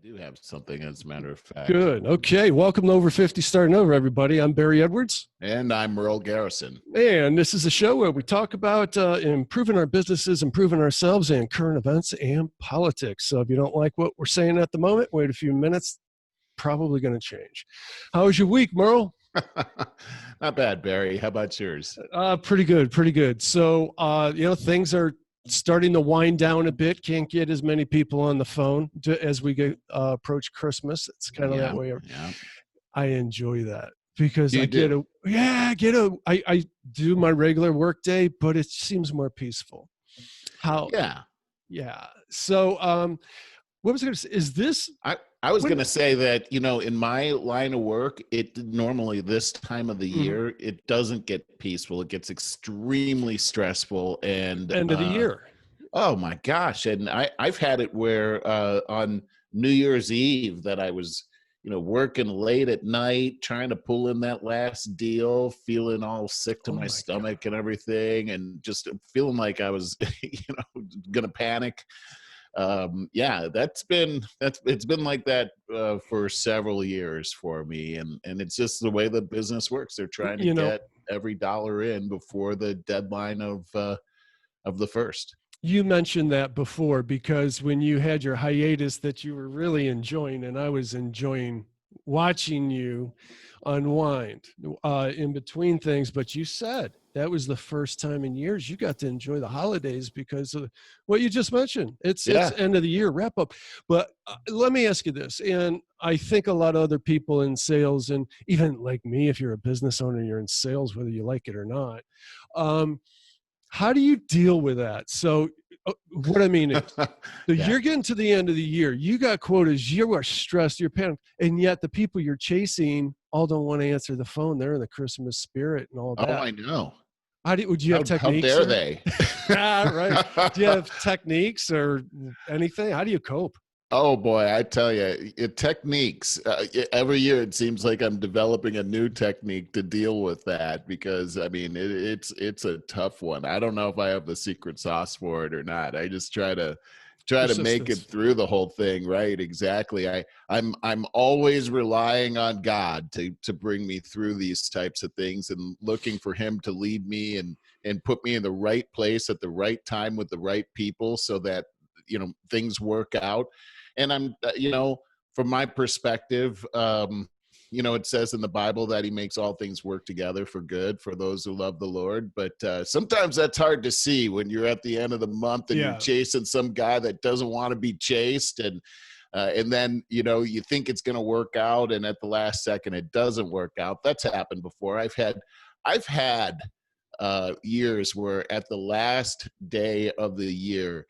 do have something, as a matter of fact. Good. Okay. Welcome to Over 50 Starting Over, everybody. I'm Barry Edwards. And I'm Merle Garrison. And this is a show where we talk about improving our businesses, improving ourselves, and current events and politics. So if you don't like what we're saying at the moment, wait a few minutes. Probably going to change. How was your week, Merle? Not bad, Barry. How about yours? Pretty good. Pretty good. So, things are starting to wind down a bit. Can't get as many people on the phone as we get approach Christmas. It's kind of that way. Yeah. I enjoy that because I do my regular work day, but it seems more peaceful. Yeah. So, what was I going to say? Is this? I was going to say that, in my line of work, it normally this time of the year, it doesn't get peaceful. It gets extremely stressful. And end of the year. Oh my gosh. And I've had it where on New Year's Eve that I was, working late at night, trying to pull in that last deal, feeling all sick to my stomach and everything, and just feeling like I was, going to panic. It's been like that for several years for me, and it's just the way the business works. They're trying to get every dollar in before the deadline of the first. You mentioned that before, because when you had your hiatus that you were really enjoying, and I was enjoying watching you unwind in between things, but you said that was the first time in years you got to enjoy the holidays because of what you just mentioned. It's end of the year wrap up. But let me ask you this, and I think a lot of other people in sales, and even like me, if you're a business owner, you're in sales, whether you like it or not. How do you deal with that? So what I mean is, you're getting to the end of the year. You got quotas. You are stressed. You're panicked. And yet the people you're chasing all don't want to answer the phone. They're in the Christmas spirit and all that. Oh, I know. Would you have techniques? How dare they? Right. Do you have techniques or anything? How do you cope? Oh boy, I tell you, techniques. Every year it seems like I'm developing a new technique to deal with that, because I mean it's a tough one. I don't know if I have the secret sauce for it or not. I just try to make it through the whole thing. Right? Exactly. I'm always relying on God to bring me through these types of things, and looking for Him to lead me and put me in the right place at the right time with the right people, so that things work out. And I'm, from my perspective, it says in the Bible that He makes all things work together for good for those who love the Lord. But sometimes that's hard to see when you're at the end of the month and you're chasing some guy that doesn't want to be chased. And then, you think it's going to work out, and at the last second, it doesn't work out. That's happened before. I've had years where at the last day of the year,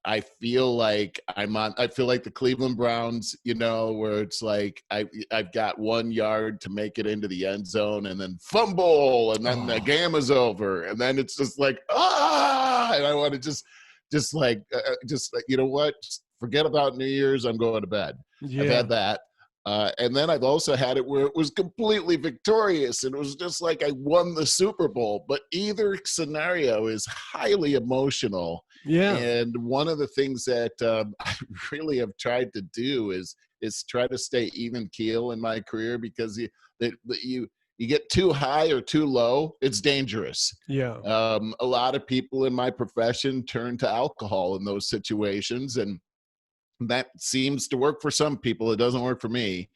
I feel like the Cleveland Browns, where it's like I've got 1 yard to make it into the end zone, and then fumble, and then the game is over, and then it's just like and I want to just you know what? Just forget about New Year's. I'm going to bed. Yeah. I've had that. And then I've also had it where it was completely victorious, and it was just like I won the Super Bowl. But either scenario is highly emotional. Yeah. And one of the things that I really have tried to do is try to stay even keel in my career, because you get too high or too low, it's dangerous. Yeah. A lot of people in my profession turn to alcohol in those situations, and that seems to work for some people. It doesn't work for me,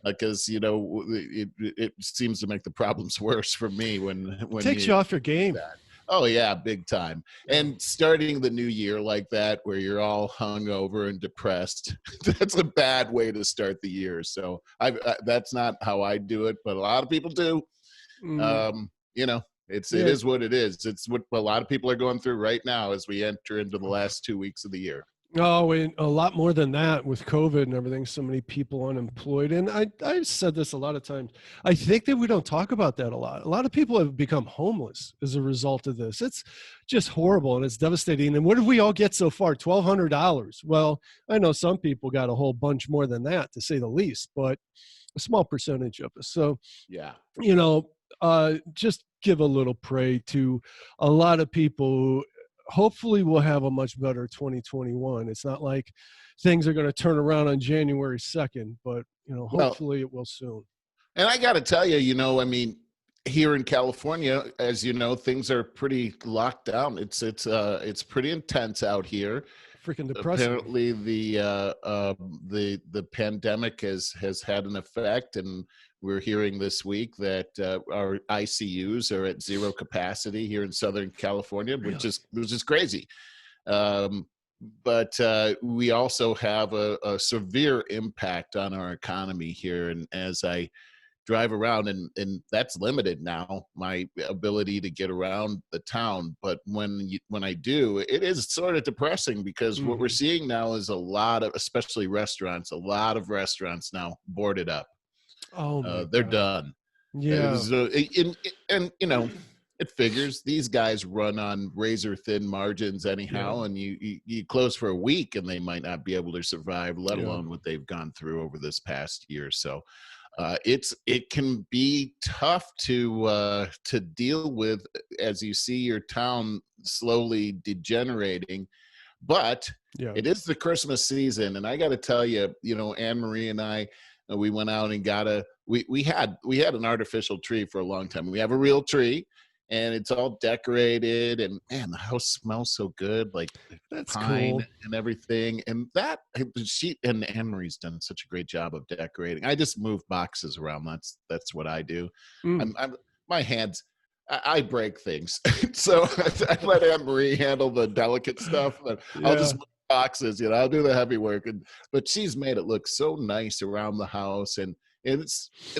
because it seems to make the problems worse for me when it takes you off your game. Oh yeah, big time. And starting the new year like that, where you're all hungover and depressed, that's a bad way to start the year. So that's not how I do it, but a lot of people do. It is what it is. It's what a lot of people are going through right now as we enter into the last 2 weeks of the year. Oh, and a lot more than that with COVID and everything. So many people unemployed. And I've said this a lot of times. I think that we don't talk about that a lot. A lot of people have become homeless as a result of this. It's just horrible, and it's devastating. And what did we all get so far? $1,200. Well, I know some people got a whole bunch more than that, to say the least, but a small percentage of us. So, yeah, just give a little pray to a lot of people who hopefully we'll have a much better 2021. It's not like things are going to turn around on January 2nd, but Well, hopefully it will soon. and I got to tell you, I mean, here in California, as you know, things are pretty locked down. It's pretty intense out here. Freaking depressing. Apparently, the pandemic has had an effect, and we're hearing this week that our ICUs are at zero capacity here in Southern California, which is crazy. But we also have a severe impact on our economy here, and as I drive around, and that's limited now, my ability to get around the town, but when I do, it is sort of depressing, because what we're seeing now is a lot of, especially restaurants, a lot of restaurants now boarded up. Oh my They're God. done. Yeah. And it figures these guys run on razor thin margins anyhow, and you close for a week and they might not be able to survive, let alone what they've gone through over this past year. So it can be tough to deal with as you see your town slowly degenerating. But it is the Christmas season, and I got to tell you, Anne Marie and I, we went out and got we had an artificial tree for a long time. We have a real tree, and it's all decorated, and man, the house smells so good, like That's pine cool. and everything. And Anne Marie's done such a great job of decorating. I just move boxes around. That's what I do. My hands, I break things, so I let Anne Marie handle the delicate stuff. But I'll just move boxes. I'll do the heavy work. But she's made it look so nice around the house, and it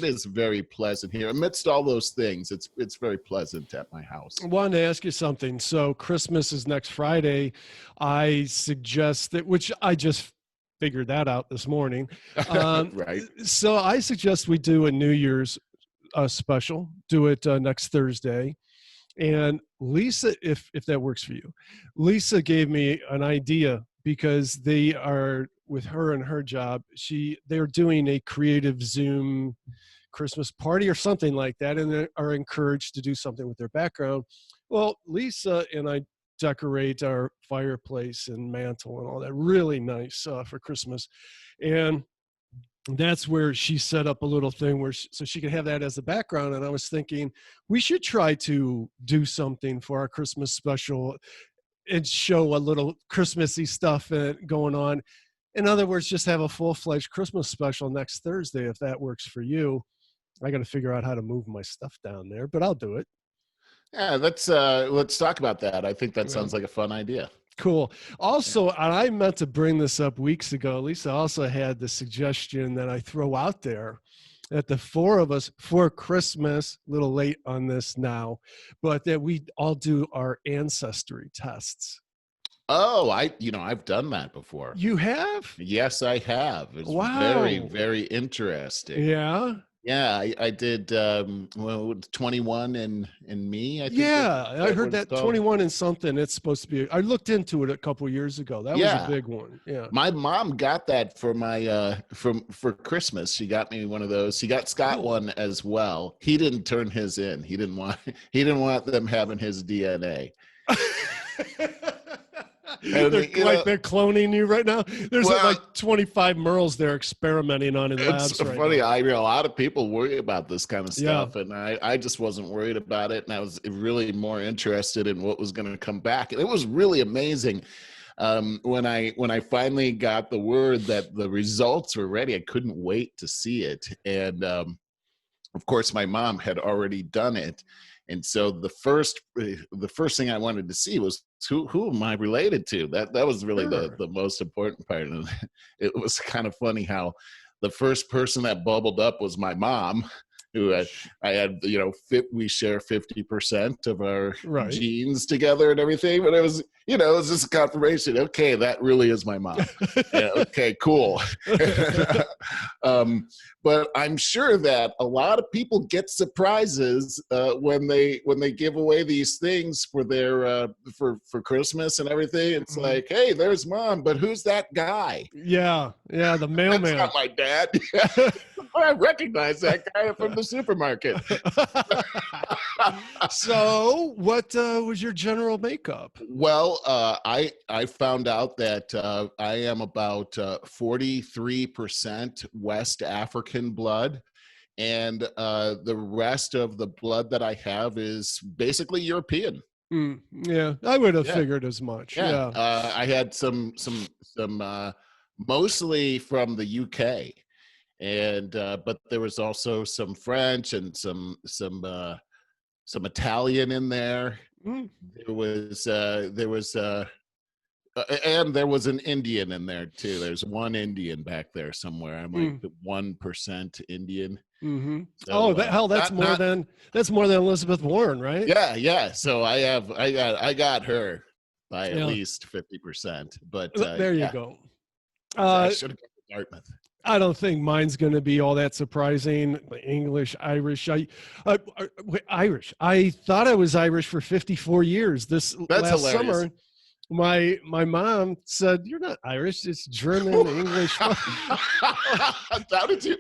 is very pleasant here. Amidst all those things, it's very pleasant at my house. I wanted to ask you something. So Christmas is next Friday. I suggest that, which I just figured that out this morning. Right. So I suggest we do a New Year's special. Do it next Thursday. And Lisa, if that works for you, Lisa gave me an idea, because they are, with her and her job, they're doing a creative Zoom Christmas party or something like that, and they are encouraged to do something with their background. Well, Lisa and I decorate our fireplace and mantle and all that really nice for Christmas, and that's where she set up a little thing where so she could have that as a background. And I was thinking we should try to do something for our Christmas special and show a little Christmassy stuff going on. In other words, just have a full-fledged Christmas special next Thursday, if that works for you. I got to figure out how to move my stuff down there, but I'll do it. Yeah, let's talk about that. I think that sounds like a fun idea. Cool. Also, I meant to bring this up weeks ago. Lisa also had the suggestion that I throw out there that the four of us for Christmas, a little late on this now, but that we all do our ancestry tests. Oh, I've done that before. You have? Yes, I have. It's very, very interesting. Yeah. Yeah, I did 21 and me, I think. Yeah, I heard that 21 and something. It's supposed to be. I looked into it a couple years ago. That was a big one. Yeah. My mom got that for my for Christmas. She got me one of those. She got Scott one as well. He didn't turn his in. He didn't want them having his DNA. They're cloning you right now. There's like 25 Merles they're experimenting on in labs. It's funny. Now. A lot of people worry about this kind of stuff, and I just wasn't worried about it, and I was really more interested in what was going to come back. And it was really amazing when I finally got the word that the results were ready. I couldn't wait to see it, and of course, my mom had already done it. And so the first thing I wanted to see was who am I related to? That was really the most important part. And it was kind of funny how the first person that bubbled up was my mom, who I had, we share 50% of our genes together and everything. But it was just a confirmation. Okay, that really is my mom. Yeah, okay, cool. But I'm sure that a lot of people get surprises when they give away these things for their for Christmas and everything. It's like, hey, there's mom, but who's that guy? Yeah, the mailman. That's not my dad. I recognize that guy from the supermarket. So what was your general makeup? Well, I found out that I am about 43% West African blood, and the rest of the blood that I have is basically European. Yeah, I would have Yeah, figured as much. yeah. Yeah. I had some mostly from the UK, and but there was also some French and some Italian in there. Mm. And there was an Indian in there too. There's one Indian back there somewhere. I'm like Mm. the 1% Indian. Mm-hmm. Oh, So that's more not than Elizabeth Warren, right? yeah. So I got her by at Yeah. least 50%. But There you yeah, go. I should have gone to Dartmouth. I don't think mine's going to be all that surprising. English, Irish. Irish. I thought I was Irish for 54 years. This That's last hilarious. summer, my mom said, "You're not Irish. It's German, English." How did you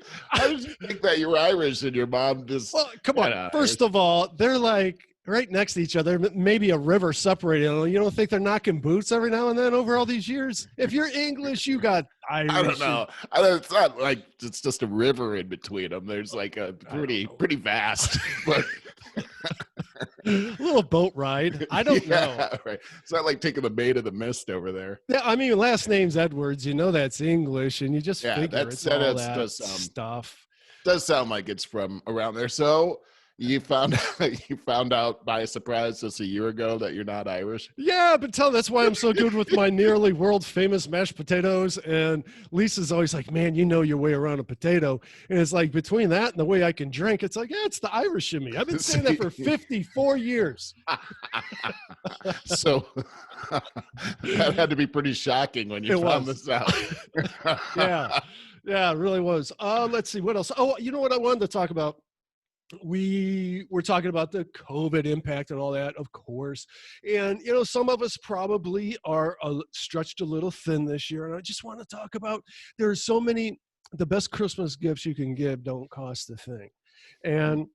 think that you were Irish and your mom just? Well, come on. First of all, they're like right next to each other. Maybe a river separating them. You don't think they're knocking boots every now and then over all these years? If you're English, you got Irish. I don't know. It's not like it's just a river in between them. There's like a pretty vast, but a little boat ride. I don't know. Right. It's not like taking the Maid of the Mist over there. Yeah, I mean, last name's Edwards. You know that's English, and you just figure it's all that stuff. Does sound like it's from around there. So you found out by surprise just a year ago that you're not Irish. Yeah, but that's why I'm so good with my nearly world famous mashed potatoes. And Lisa's always like, "Man, you know your way around a potato." And it's like between that and the way I can drink, it's like, yeah, it's the Irish in me. I've been saying that for 54 years. So that had to be pretty shocking when you found this out. Yeah, it really was. Let's see what else. Oh, you know what I wanted to talk about? We were talking about the COVID impact and all that, of course. And, some of us probably are stretched a little thin this year. And I just want to talk about, there's so many, the best Christmas gifts you can give don't cost a thing. And,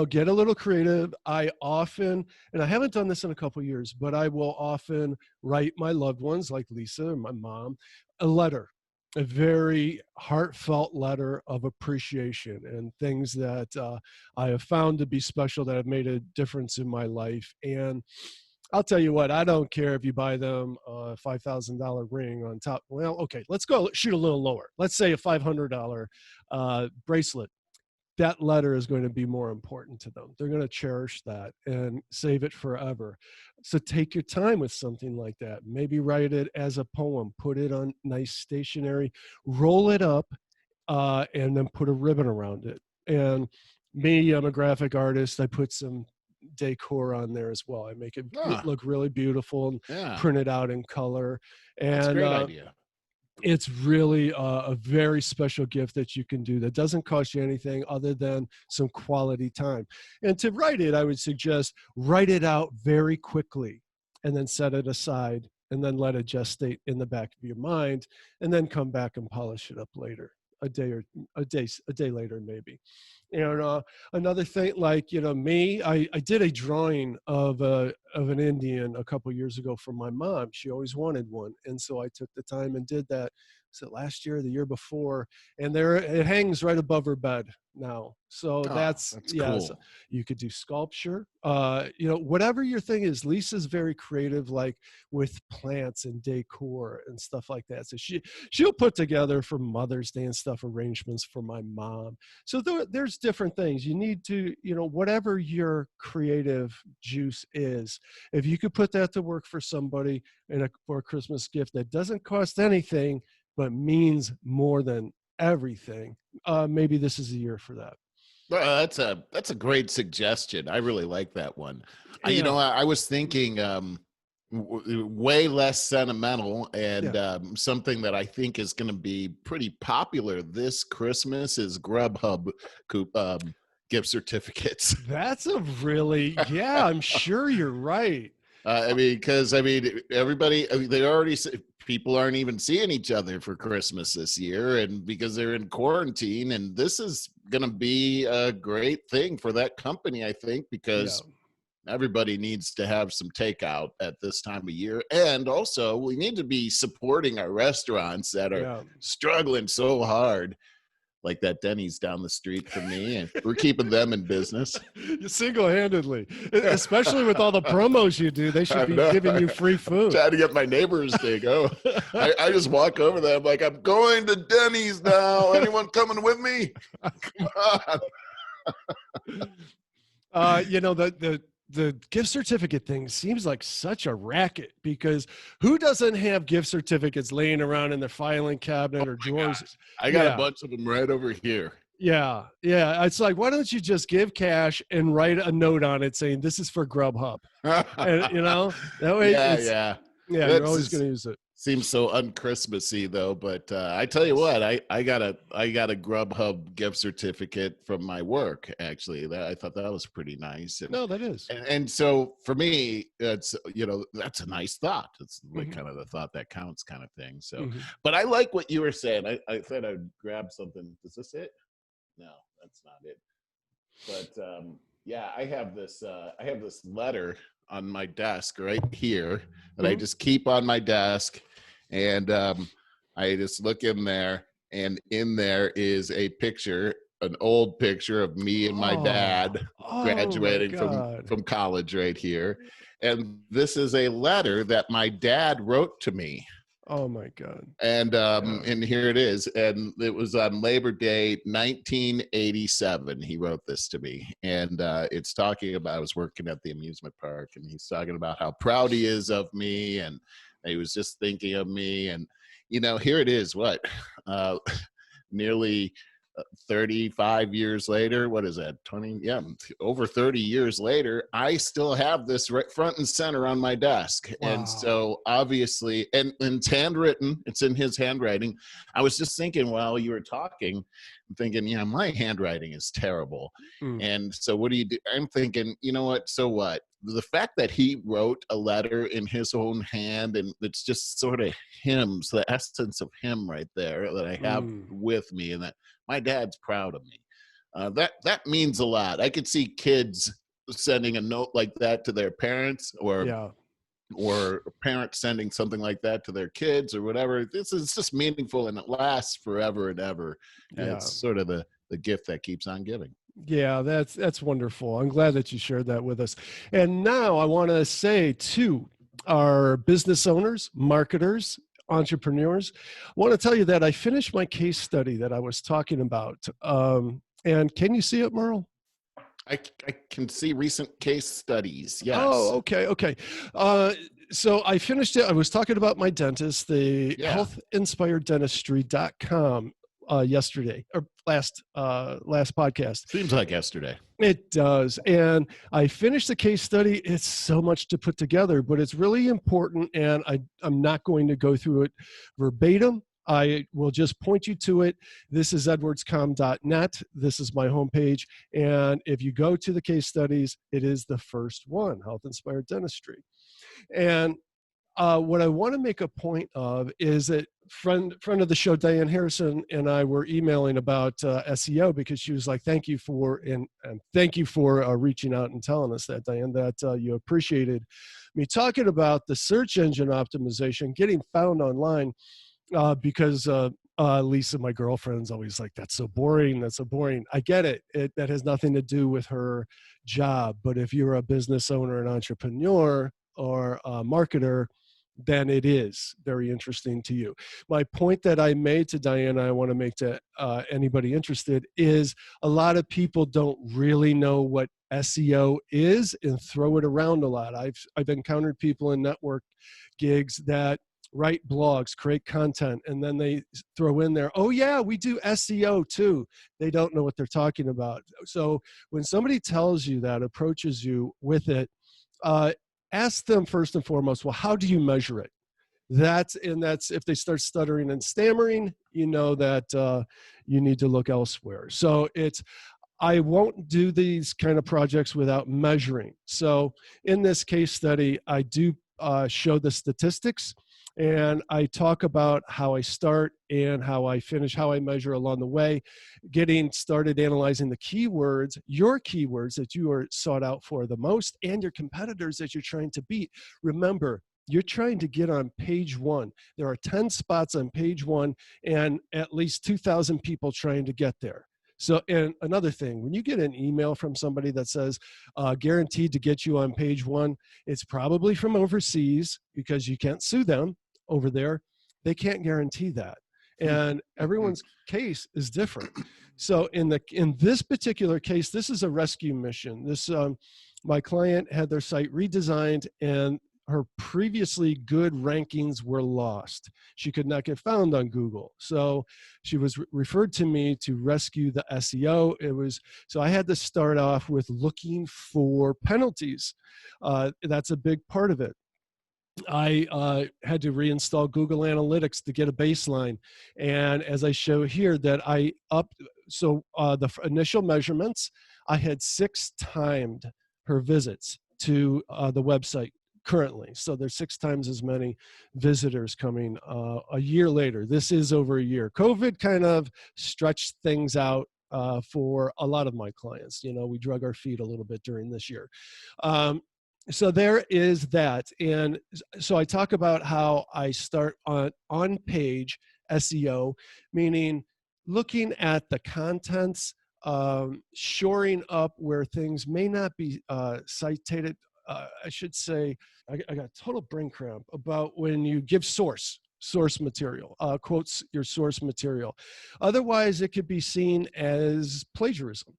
get a little creative. I often, and I haven't done this in a couple of years, but I will often write my loved ones like Lisa or my mom, a letter. A very heartfelt letter of appreciation and things that I have found to be special that have made a difference in my life. And I'll tell you what, I don't care if you buy them a $5,000 ring on top. Well, okay, let's go shoot a little lower. Let's say a $500 bracelet. That letter is going to be more important to them. They're going to cherish that and save it forever. So take your time with something like that. Maybe write it as a poem, put it on nice stationery, roll it up, and then put a ribbon around it. And me, I'm a graphic artist. I put some decor on there as well. I make it look really beautiful and print it out in color. And that's a great idea. It's really a very special gift that you can do that doesn't cost you anything other than some quality time. And to write it, I would suggest write it out very quickly and then set it aside and then let it gestate in the back of your mind and then come back and polish it up later, a day later maybe. And another thing, like, me, I did a drawing of an Indian a couple years ago for my mom. She always wanted one. And so I took the time and did that. Was it last year or the year before? And there it hangs right above her bed now. So that's cool. So you could do sculpture, whatever your thing is. Lisa's very creative, like with plants and decor and stuff like that. So she'll put together for Mother's Day and stuff arrangements for my mom. So there's different things you need to, whatever your creative juice is, if you could put that to work for somebody for a Christmas gift that doesn't cost anything, but means more than everything, maybe this is a year for that. That's a great suggestion. I really like that one. Yeah. I was thinking way less sentimental and something that I think is going to be pretty popular this Christmas is Grubhub gift certificates. That's a really, I'm sure you're right. Because everybody, people aren't even seeing each other for Christmas this year, and because they're in quarantine, and this is going to be a great thing for that company, I think, because everybody needs to have some takeout at this time of year. And also, we need to be supporting our restaurants that are struggling so hard, like that Denny's down the street from me, and we're keeping them in business. Single-handedly, especially with all the promos you do. They should be giving you free food. Trying to get my neighbors to go. I just walk over there. I'm like, I'm going to Denny's now. Anyone coming with me? Come on. You know, the gift certificate thing seems like such a racket, because who doesn't have gift certificates laying around in their filing cabinet or drawers? Gosh. I got a bunch of them right over here. Yeah. It's like, why don't you just give cash and write a note on it saying this is for Grubhub? And, you know, that way you're always going to use it. Seems so un-Christmassy though, but I tell you what, I got a Grubhub gift certificate from my work. Actually, I thought that was pretty nice. And, no, that is. And so for me, that's a nice thought. It's like kind of the thought that counts kind of thing. So, but I like what you were saying. I thought I'd grab something. Is this it? No, that's not it. But I have this letter on my desk right here that I just keep on my desk. And I just look in there, and in there is a picture, an old picture of me and my dad graduating from college right here. And this is a letter that my dad wrote to me. Oh my God. And and here it is. And it was on Labor Day, 1987. He wrote this to me. And it's talking about, I was working at the amusement park, and he's talking about how proud he is of me, and he was just thinking of me. And, you know, here it is, nearly 35 years later, what is that, 20? Yeah, over 30 years later, I still have this right front and center on my desk. Wow. And so obviously, and it's handwritten, it's in his handwriting. I was just thinking while you were talking, I'm thinking, my handwriting is terrible. And so what do you do? I'm thinking, you know what, so what? The fact that he wrote a letter in his own hand, and it's just sort of him, so the essence of him right there that I have with me, and that my dad's proud of me. That means a lot. I could see kids sending a note like that to their parents, or parents sending something like that to their kids or whatever. This is just meaningful, and it lasts forever and ever. And it's sort of the gift that keeps on giving. Yeah, that's wonderful. I'm glad that you shared that with us. And now I want to say to our business owners, marketers, entrepreneurs, I want to tell you that I finished my case study that I was talking about. And can you see it, Merle? I can see recent case studies. Yes. Oh, okay. So I finished it. I was talking about my dentist, the healthinspireddentistry.com yesterday, or last podcast. Seems like yesterday. It does. And I finished the case study. It's so much to put together, but it's really important. And I'm not going to go through it verbatim. I will just point you to it. This is edwardscom.net. This is my homepage. And if you go to the case studies, it is the first one, Health Inspired Dentistry. And what I want to make a point of is that friend of the show, Diane Harrison, and I were emailing about SEO, because she was like, thank you for reaching out and telling us that, Diane, that you appreciated me talking about the search engine optimization, getting found online, because Lisa, my girlfriend's always like, that's so boring. I get it. That has nothing to do with her job. But if you're a business owner, an entrepreneur, or a marketer, then it is very interesting to you. My point that I made to Diana, I want to make to anybody interested, is a lot of people don't really know what SEO is and throw it around a lot. I've encountered people in network gigs that write blogs, create content, and then they throw in there, oh yeah, we do SEO too. They don't know what they're talking about. So when somebody tells you that, approaches you with it, ask them first and foremost, well, how do you measure it? That's if they start stuttering and stammering, you know that you need to look elsewhere. So I won't do these kind of projects without measuring. So in this case study, I do show the statistics, And I talk about how I start and how I finish, how I measure along the way, getting started analyzing the keywords, your keywords that you are sought out for the most, and your competitors that you're trying to beat. Remember, you're trying to get on page one. There are 10 spots on page one and at least 2,000 people trying to get there. So, and another thing, when you get an email from somebody that says, guaranteed to get you on page one, it's probably from overseas because you can't sue them over there. They can't guarantee that. And everyone's case is different. So in this particular case, this is a rescue mission. This, my client had their site redesigned and her previously good rankings were lost. She could not get found on Google. So she was referred to me to rescue the SEO. So I had to start off with looking for penalties. That's a big part of it. I had to reinstall Google Analytics to get a baseline. And as I show here that I upped, so the initial measurements, I had 6 timed her visits to the website currently. So there's 6 times as many visitors coming a year later. This is over a year. COVID kind of stretched things out for a lot of my clients. You know, we drug our feet a little bit during this year. So there is that. And so I talk about how I start on page SEO, meaning looking at the contents, shoring up where things may not be cited. I should say, I got total brain cramp about when you give source material, quotes your source material. Otherwise, it could be seen as plagiarism.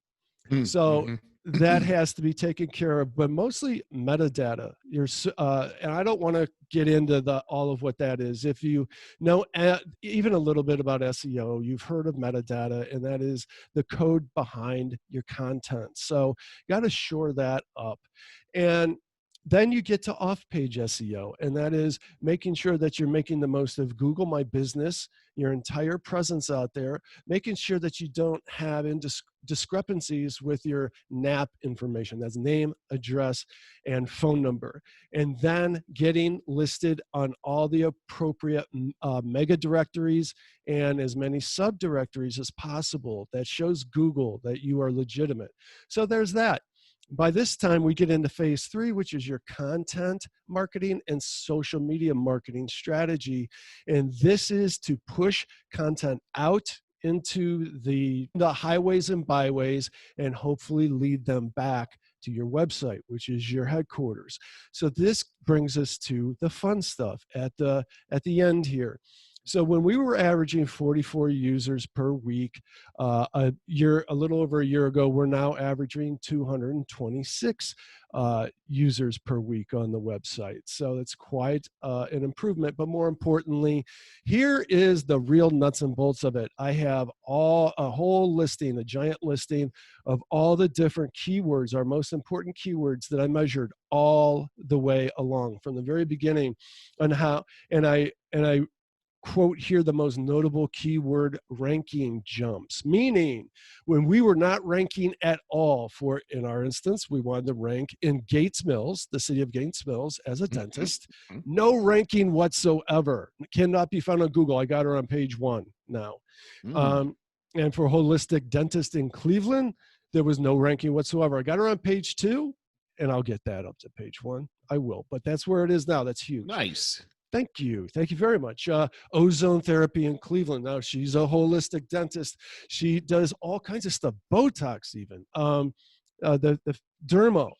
So that has to be taken care of, but mostly metadata. And I don't want to get into all of what that is. If you know even a little bit about SEO, you've heard of metadata, and that is the code behind your content. So you got to shore that up. And then you get to off-page SEO, and that is making sure that you're making the most of Google My Business, your entire presence out there, making sure that you don't have discrepancies with your NAP information. That's name, address, and phone number. And then getting listed on all the appropriate mega-directories and as many sub-directories as possible that shows Google that you are legitimate. So there's that. By this time, we get into phase 3, which is your content marketing and social media marketing strategy. And this is to push content out into the highways and byways and hopefully lead them back to your website, which is your headquarters. So this brings us to the fun stuff at the end here. So when we were averaging 44 users per week, a little over a year ago, we're now averaging 226 users per week on the website. So it's quite an improvement. But more importantly, here is the real nuts and bolts of it. I have a whole listing, a giant listing of all the different keywords, our most important keywords that I measured all the way along from the very beginning, on how, and I quote here the most notable keyword ranking jumps, meaning when we were not ranking at all for, in our instance, we wanted to rank in Gates Mills, the city of Gates Mills, as a dentist. No ranking whatsoever. Cannot be found on Google. I got her on page 1 now. And for holistic dentist in Cleveland, there was no ranking whatsoever. I got her on page 2, and I'll get that up to page 1. I will, but that's where it is now. That's huge. Nice. Thank you. Thank you very much. Ozone therapy in Cleveland. Now she's a holistic dentist. She does all kinds of stuff. Botox even. The dermal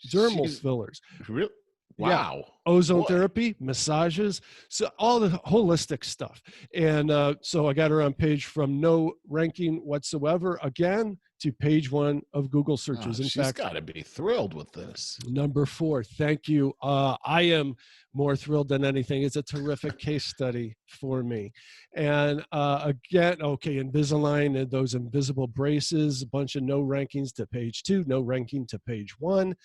fillers. Really? Wow. Yeah. Ozone therapy, massages, so all the holistic stuff. And so I got her on page from no ranking whatsoever again to page 1 of Google searches. In she's fact, got to be thrilled with this. Number 4. Thank you. I am more thrilled than anything. It's a terrific case study for me. And again, okay, Invisalign and those invisible braces, a bunch of no rankings to page 2, no ranking to page 1.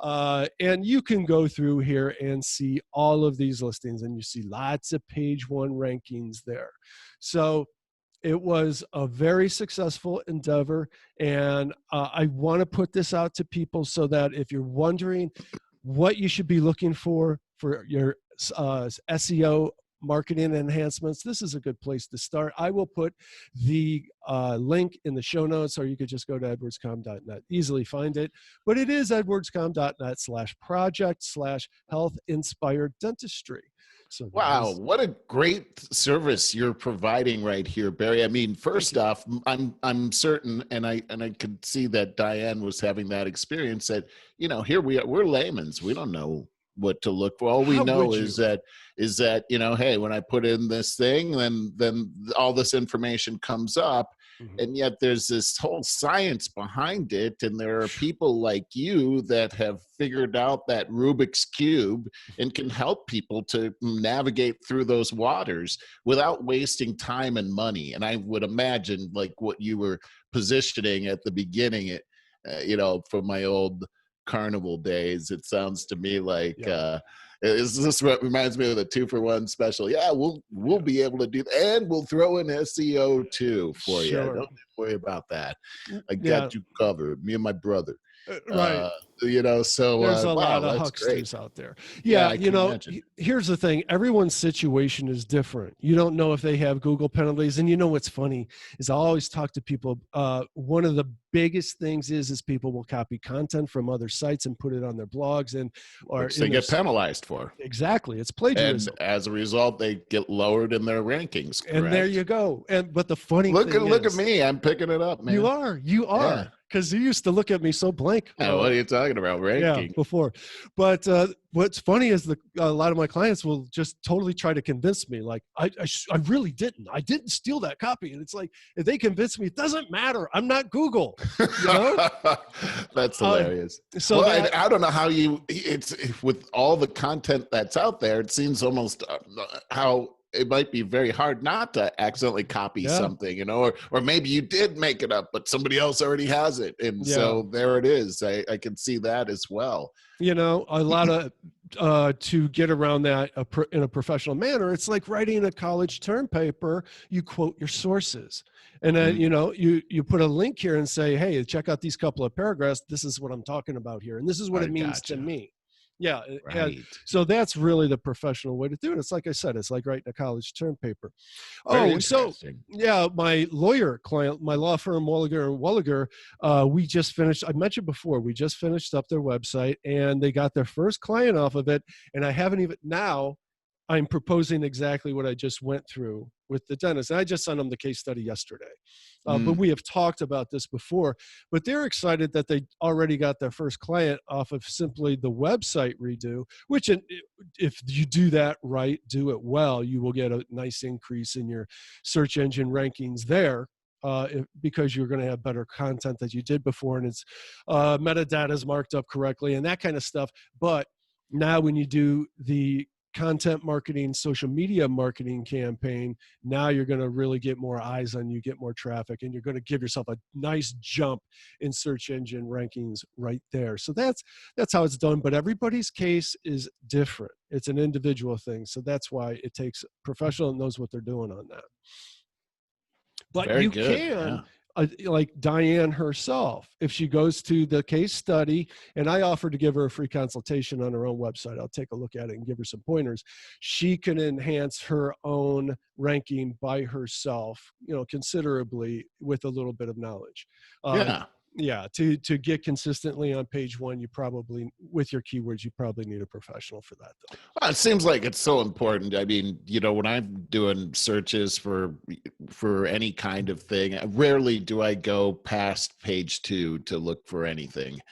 And you can go through here and see all of these listings, and you see lots of page 1 rankings there. So it was a very successful endeavor, and I want to put this out to people so that if you're wondering what you should be looking for your SEO marketing enhancements, this is a good place to start. I will put the link in the show notes, or you could just go to edwardscom.net, easily find it. But it is edwardscom.net/project/health inspired dentistry. So Wow, what a great service you're providing right here, Barry. I mean, first off, I'm certain, and I could see that Diane was having that experience, that, you know, here we're layman's. We don't know what to look for. All we know is that you know, hey, when I put in this thing, then all this information comes up. Mhm. And yet there's this whole science behind it, and there are people like you that have figured out that Rubik's Cube and can help people to navigate through those waters without wasting time and money. And I would imagine, like what you were positioning at the beginning, you know, from my old carnival days, it sounds to me like is this what reminds me of the 2-for-1 special? Yeah, we'll be able to do that, and we'll throw in SEO too for you. Don't worry about that. I got you covered. Me and my brother. Right. You know, so there's a lot of that's hucksters great out there. Yeah, You know, here's the thing. Everyone's situation is different. You don't know if they have Google penalties. And you know what's funny is I always talk to people. One of the biggest things is people will copy content from other sites and put it on their blogs, and which they get penalized for. Exactly. It's plagiarism. And as a result, they get lowered in their rankings. Correct? And there you go. But the funny look thing at me. I'm picking it up, man. You are. Yeah. Because you used to look at me so blank. What are you talking about? Ranking. Yeah, before. But what's funny is a lot of my clients will just totally try to convince me, like, I really didn't. I didn't steal that copy. And it's like, if they convince me, it doesn't matter. I'm not Google. You know? That's hilarious. So I don't know how it's with all the content that's out there, it seems almost how it might be very hard not to accidentally copy something, you know, or maybe you did make it up, but somebody else already has it. And so there it is. I can see that as well. You know, a lot of, to get around that in a professional manner, it's like writing a college term paper. You quote your sources. And then, you know, you put a link here and say, hey, check out these couple of paragraphs. This is what I'm talking about here. And this is what it means to me. Yeah. Right. So that's really the professional way to do it. It's like I said, it's like writing a college term paper. So yeah, my lawyer client, my law firm, Walliger, we just finished, I mentioned before, we just finished up their website and they got their first client off of it. And I haven't even, now I'm proposing exactly what I just went through with the dentist. And I just sent them the case study yesterday. But we have talked about this before, but they're excited that they already got their first client off of simply the website redo, which if you do that right, do it well, you will get a nice increase in your search engine rankings there. Because you're going to have better content that you did before, and it's metadata is marked up correctly and that kind of stuff. But now when you do the content marketing, social media marketing campaign, now you're going to really get more eyes on you, get more traffic, and you're going to give yourself a nice jump in search engine rankings right there. So that's how it's done. But everybody's case is different. It's an individual thing. So that's why it takes a professional that knows what they're doing on that. But Very you good. can, like Diane herself, if she goes to the case study, and I offered to give her a free consultation on her own website, I'll take a look at it and give her some pointers. She can enhance her own ranking by herself, you know, considerably with a little bit of knowledge. To get consistently on page one, you probably, with your keywords, you probably need a professional for that, though. Well, it seems like it's so important. I mean, you know, when I'm doing searches for any kind of thing, rarely do I go past page 2 to look for anything.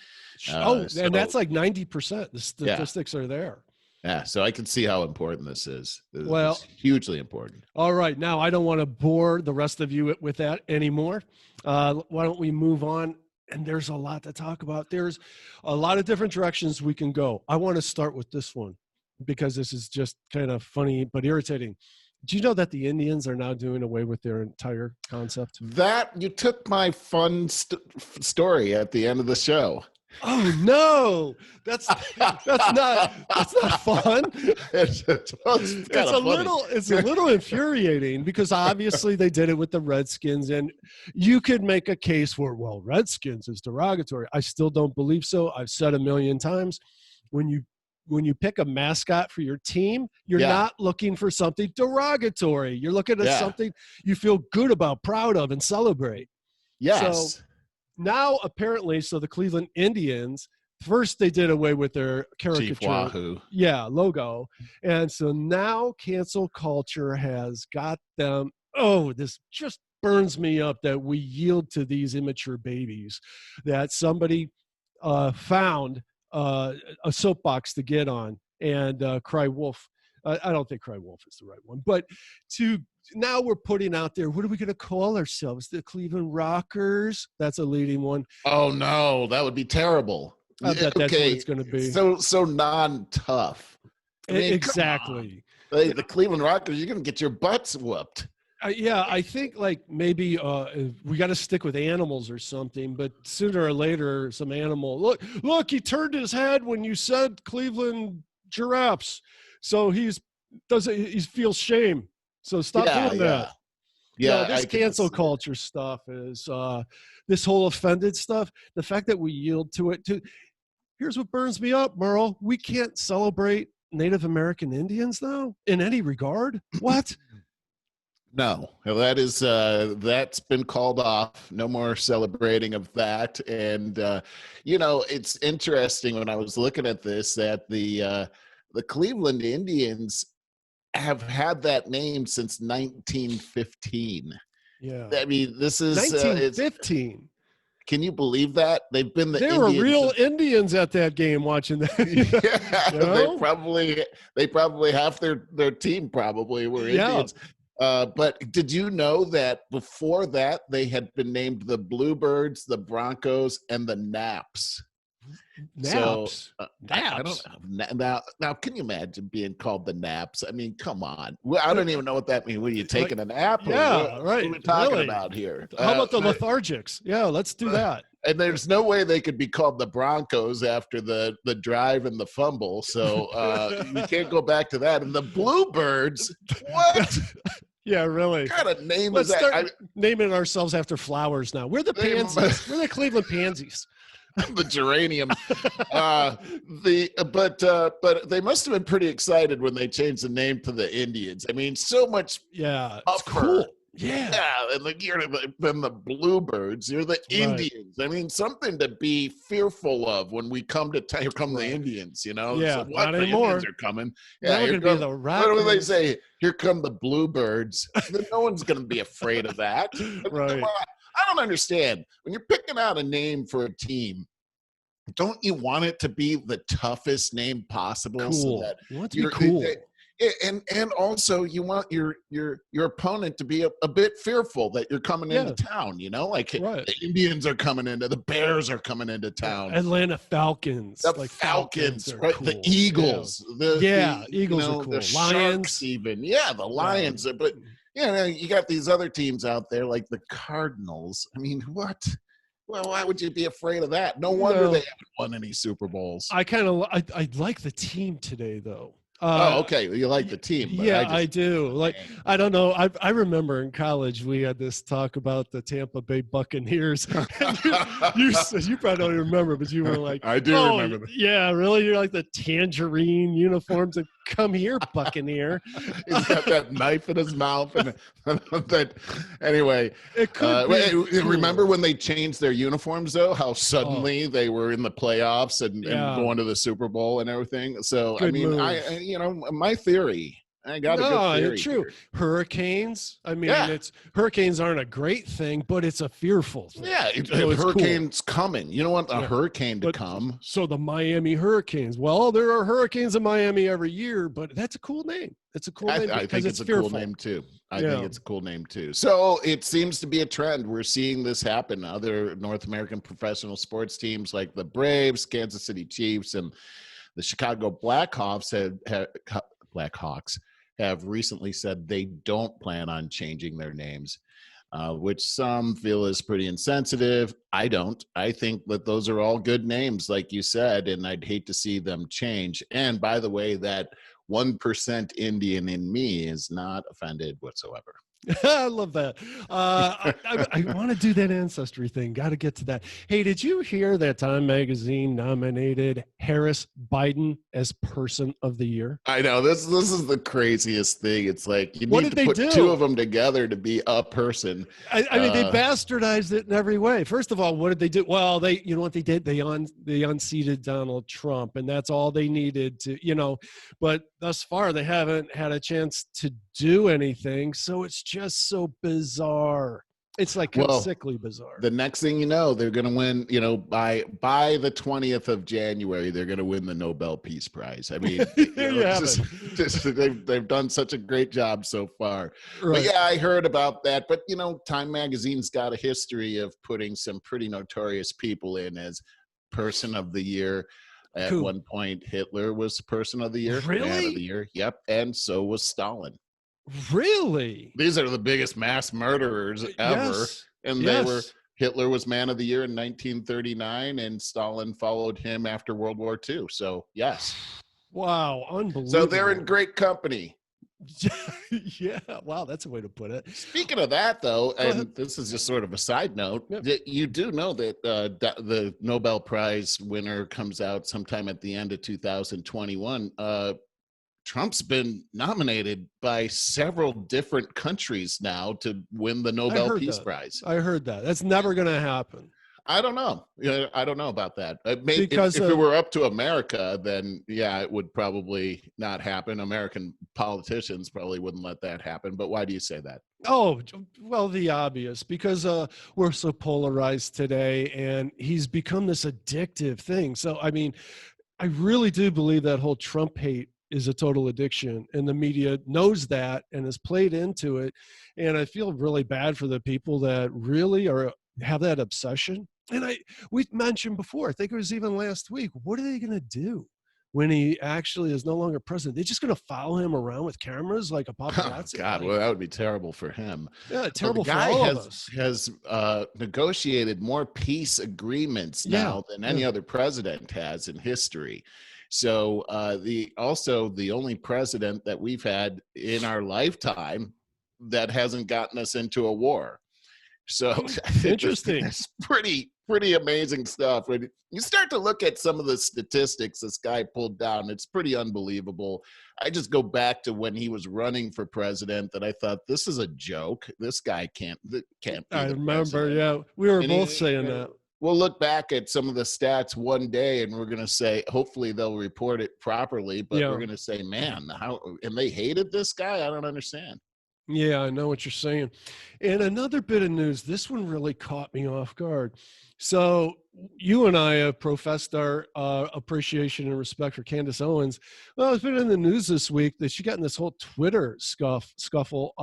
And that's like 90%. The statistics are there. Yeah, so I can see how important this is. Well, it's hugely important. All right, now I don't want to bore the rest of you with that anymore. Why don't we move on? And there's a lot to talk about. There's a lot of different directions we can go. I want to start with this one because this is just kind of funny but irritating. Do you know that the Indians are now doing away with their entire concept? That you took my fun story at the end of the show. Oh no, that's not fun. It's a little infuriating because obviously they did it with the Redskins, and you could make a case for, well, Redskins is derogatory. I still don't believe so. I've said a million times, when you when you pick a mascot for your team, you're Yeah. not looking for something derogatory. You're looking at Yeah. something you feel good about, proud of, and celebrate. So Yes. now apparently, so the Cleveland Indians, first they did away with their Chief caricature, Wahoo. logo, and so now cancel culture has got them. Oh, this just burns me up that we yield to these immature babies, that somebody found a soapbox to get on and cry wolf. I don't think cry wolf is the right one, but to now we're putting out there, what are we going to call ourselves? The Cleveland Rockers? That's a leading one. Oh no, that would be terrible. I bet that's what it's going to be. So non-tough. I mean, Exactly. The Cleveland Rockers, you're going to get your butts whooped. Yeah, I think like maybe we got to stick with animals or something, but sooner or later, some animal. Look, he turned his head when you said Cleveland giraffes, so he feels shame. So stop doing that. Yeah, this cancel culture stuff is this whole offended stuff. The fact that we yield to it. Here's what burns me up, Merle. We can't celebrate Native American Indians now in any regard. What? No, that's been called off. No more celebrating of that. And it's interesting when I was looking at this that the Cleveland Indians have had that name since 1915. Yeah, I mean, this is 1915. Can you believe that? They've been the There were real Indians at that game watching that. They probably half their team probably were Indians. But did you know that before that they had been named the Bluebirds, the Broncos, and the Naps? Naps. So, I don't know. Now, can you imagine being called the Naps? I mean, come on. I don't even know what that means. Were you taking a nap? Yeah, right. What are we talking about here? How about the lethargics? Yeah, let's do that. And there's no way they could be called the Broncos after the drive and the fumble. So you can't go back to that. And the Bluebirds, what? Yeah, really. What kind of name Let's is that? start naming ourselves after flowers now. We're the pansies. We're the Cleveland pansies. The geranium. But they must have been pretty excited when they changed the name to the Indians. I mean, so much. Yeah, it's cool. Yeah, and you're the Bluebirds. You're the Indians. I mean, something to be fearful of when we come to here come the Indians. You know, yeah, so what, not anymore. Indians are coming. Yeah, here come the Rockers. What do they say? Here come the Bluebirds. No one's going to be afraid of that. Right. I don't understand when you're picking out a name for a team. Don't you want it to be the toughest name possible? Cool. So that you want to be cool. And also you want your opponent to be a bit fearful that you're coming into town, like the Indians are coming into, the Bears are coming into town. Atlanta Falcons. The Falcons, right? Cool. The Eagles. Eagles are cool. The Lions. Sharks even. Yeah, the Lions. But you got these other teams out there like the Cardinals. I mean, what? Well, why would you be afraid of that? No wonder they haven't won any Super Bowls. I like the team today, though. Okay. You like the team. Yeah, I do. Like, I don't know. I remember in college we had this talk about the Tampa Bay Buccaneers. you probably don't remember, but you were like, I do remember that. Yeah, really? You're like the tangerine uniforms and come here, Buccaneer. He's got that knife in his mouth. And anyway, it could be cool. Remember when they changed their uniforms, though? How suddenly they were in the playoffs and going to the Super Bowl and everything. So, good move. My theory. I got a good theory. True. Here. Hurricanes. I mean, hurricanes aren't a great thing, but it's a fearful thing. Yeah, hurricane's coming. You don't want a hurricane to come. So the Miami Hurricanes. Well, there are hurricanes in Miami every year, but that's a cool name. It's a cool name. I think it's a cool name too. I think it's a cool name too. So it seems to be a trend. We're seeing this happen. Other North American professional sports teams like the Braves, Kansas City Chiefs, and the Chicago Blackhawks have recently said they don't plan on changing their names, which some feel is pretty insensitive. I don't. I think that those are all good names, like you said, and I'd hate to see them change. And by the way, that 1% Indian in me is not offended whatsoever. I love that. I want to do that ancestry thing. Got to get to that. Hey, did you hear that Time Magazine nominated Harris Biden as Person of the Year? I know this is the craziest thing. It's like you What need did to they put two do? of them together to be a person. I mean, they bastardized it in every way. First of all, what did they do? Well, you know what they did? They unseated Donald Trump, and that's all they needed to, but thus far they haven't had a chance to do anything. So it's just so bizarre. It's like kind of Well, sickly bizarre. the next thing you know, they're going to win, by the 20th of January, they're going to win the Nobel Peace Prize. I mean, There you have it. they've done such a great job so far. Right. But yeah, I heard about that. But, Time Magazine's got a history of putting some pretty notorious people in as Person of the Year. At Cool. one point, Hitler was Person of the Year, Really? Man of the Year. Yep. And so was Stalin. Really? These are the biggest mass murderers ever. Yes. And Hitler was Man of the Year in 1939, and Stalin followed him after World War II. So, yes. Wow, unbelievable. So they're in great company. Yeah, wow, that's a way to put it. Speaking of that, though, and this is just sort of a side note, you do know that the Nobel Prize winner comes out sometime at the end of 2021. Trump's been nominated by several different countries now to win the Nobel Peace Prize. I heard that. That's never going to happen. I don't know. I don't know about that. If it were up to America, then yeah, it would probably not happen. American politicians probably wouldn't let that happen. But why do you say that? Oh, well, the obvious, because we're so polarized today, and he's become this addictive thing. So, I mean, I really do believe that whole Trump hate is a total addiction, and the media knows that and has played into it. And I feel really bad for the people that really have that obsession. And we mentioned before, I think it was even last week, what are they going to do when he actually is no longer president? They're just going to follow him around with cameras like a paparazzi? Oh, God, well, that would be terrible for him. Yeah, terrible for all of us. Has negotiated more peace agreements now than any other president has in history. So the only president that we've had in our lifetime that hasn't gotten us into a war. So interesting. It's pretty amazing stuff. When you start to look at some of the statistics this guy pulled down, it's pretty unbelievable. I just go back to when he was running for president, that I thought, this is a joke. This guy can't be I the remember, president. yeah. We were both saying that. We'll look back at some of the stats one day, and we're going to say, hopefully they'll report it properly, but we're going to say, man, and they hated this guy? I don't understand. Yeah, I know what you're saying. And another bit of news, this one really caught me off guard. So you and I have professed our appreciation and respect for Candace Owens. Well, it's been in the news this week that she got in this whole Twitter scuffle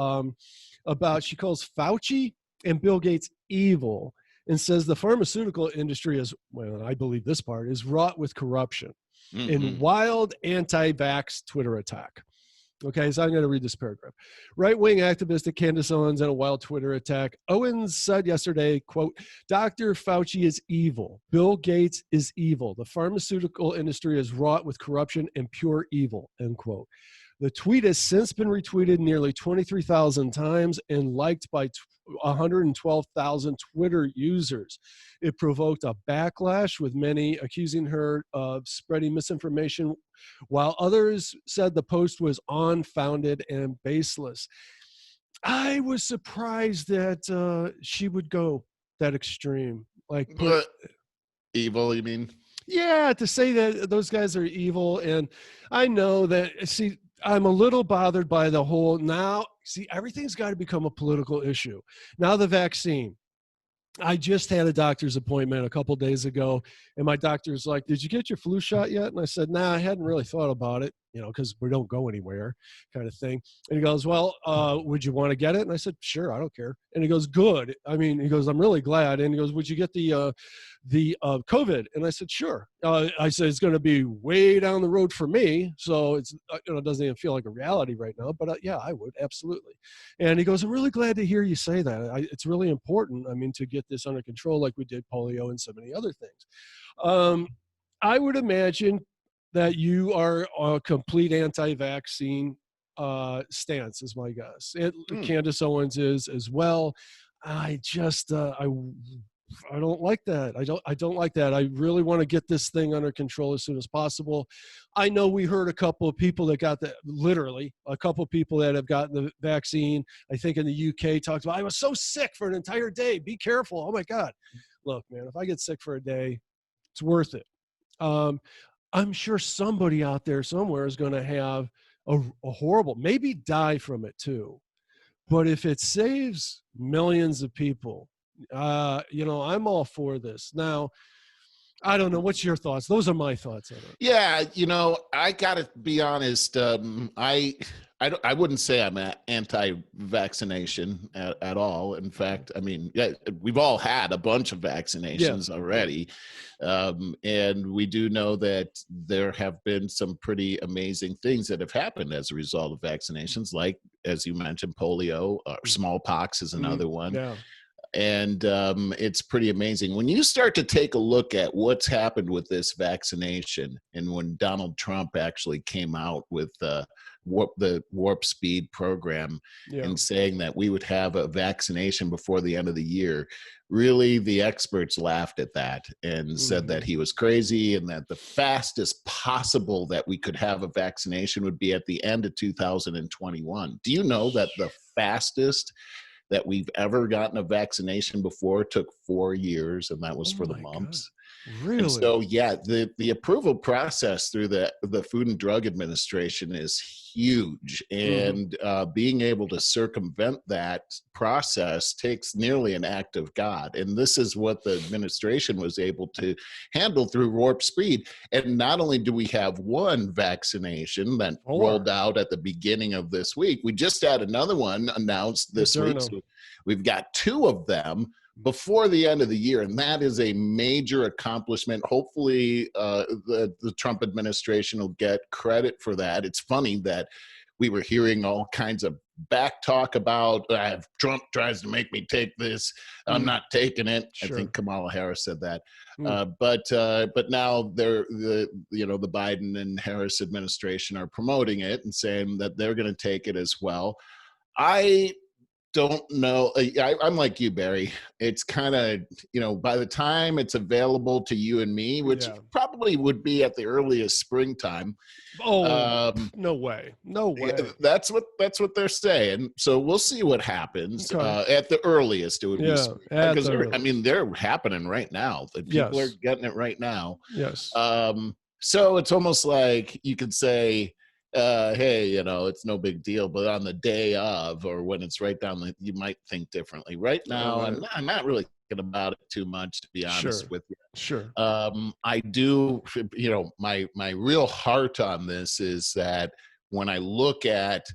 about, she calls Fauci and Bill Gates evil, and says the pharmaceutical industry is, well, I believe this part, is wrought with corruption in wild anti-vax Twitter attack. Okay, so I'm going to read this paragraph. Right-wing activist Candace Owens in a wild Twitter attack. Owens said yesterday, quote, Dr. Fauci is evil. Bill Gates is evil. The pharmaceutical industry is wrought with corruption and pure evil, end quote. The tweet has since been retweeted nearly 23,000 times and liked by 112,000 Twitter users. It provoked a backlash, with many accusing her of spreading misinformation, while others said the post was unfounded and baseless. I was surprised that she would go that extreme. Evil, you mean? Yeah, to say that those guys are evil. And I know that, see, I'm a little bothered by the whole everything's got to become a political issue. Now the vaccine. I just had a doctor's appointment a couple days ago, and my doctor's like, did you get your flu shot yet? And I said, nah, I hadn't really thought about it, because we don't go anywhere, kind of thing. And he goes, well, would you want to get it? And I said, sure, I don't care. And he goes, good. He goes, I'm really glad. And he goes, would you get the COVID? And I said, sure. I said, it's going to be way down the road for me. So it's, it doesn't even feel like a reality right now, but yeah, I would, absolutely. And he goes, I'm really glad to hear you say that. It's really important, to get this under control, like we did polio and so many other things. I would imagine that you are a complete anti-vaccine stance is my guess. Hmm. Candace Owens is as well. I just I don't like that. I don't like that. I really want to get this thing under control as soon as possible. I know we heard a couple of people that got the, literally a couple of people that have gotten the vaccine. I think in the UK talked about, I was so sick for an entire day. Be careful. Oh my God. Look, man, if I get sick for a day, it's worth it. I'm sure somebody out there somewhere is going to have a horrible, maybe die from it too. But if it saves millions of people, I'm all for this. Now, I don't know. What's your thoughts? Those are my thoughts on it. Yeah, I gotta be honest. I wouldn't say I'm anti-vaccination at all. In fact, I mean, yeah, we've all had a bunch of vaccinations already, and we do know that there have been some pretty amazing things that have happened as a result of vaccinations, like, as you mentioned, polio, or smallpox is another one. Yeah. And it's pretty amazing when you start to take a look at what's happened with this vaccination. And when Donald Trump actually came out with the warp speed program and saying that we would have a vaccination before the end of the year, really the experts laughed at that and said that he was crazy, and that the fastest possible that we could have a vaccination would be at the end of 2021. Do you know that the fastest that we've ever gotten a vaccination before took 4 years, and that was for the mumps? God. Really? And so, yeah, the approval process through the Food and Drug Administration is huge, and being able to circumvent that process takes nearly an act of God. And this is what the administration was able to handle through warp speed. And not only do we have one vaccination that rolled out at the beginning of this week, we just had another one announced this week. So we've got 2 of them before the end of the year, and that is a major accomplishment. Hopefully the Trump administration will get credit for that. It's funny that we were hearing all kinds of back talk about, Trump tries to make me take this, I'm not taking it. I think Kamala Harris said that. But now the Biden and Harris administration are promoting it and saying that they're going to take it as well. I don't know. I'm like you, Barry. It's kind of, by the time it's available to you and me, which probably would be at the earliest springtime. No way. That's what they're saying. So we'll see what happens. At the earliest, it would be spring. Because they're happening right now. The people are getting it right now. Yes. So it's almost like you could say, hey, it's no big deal, but on the day of, or when it's right down, you might think differently. Right now, I'm not really thinking about it too much, to be honest with you. Sure. I do, my real heart on this is that when I look at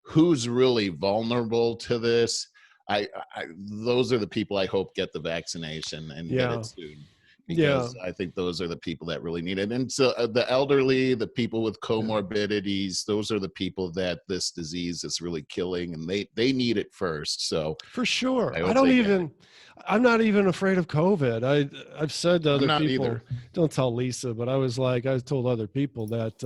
who's really vulnerable to this, those are the people I hope get the vaccination and get it soon. Because I think those are the people that really need it. And so the elderly, the people with comorbidities, those are the people that this disease is really killing, and they need it first. So for sure. I'm not even afraid of COVID. I've said to other people, either. Don't tell Lisa, but I told other people that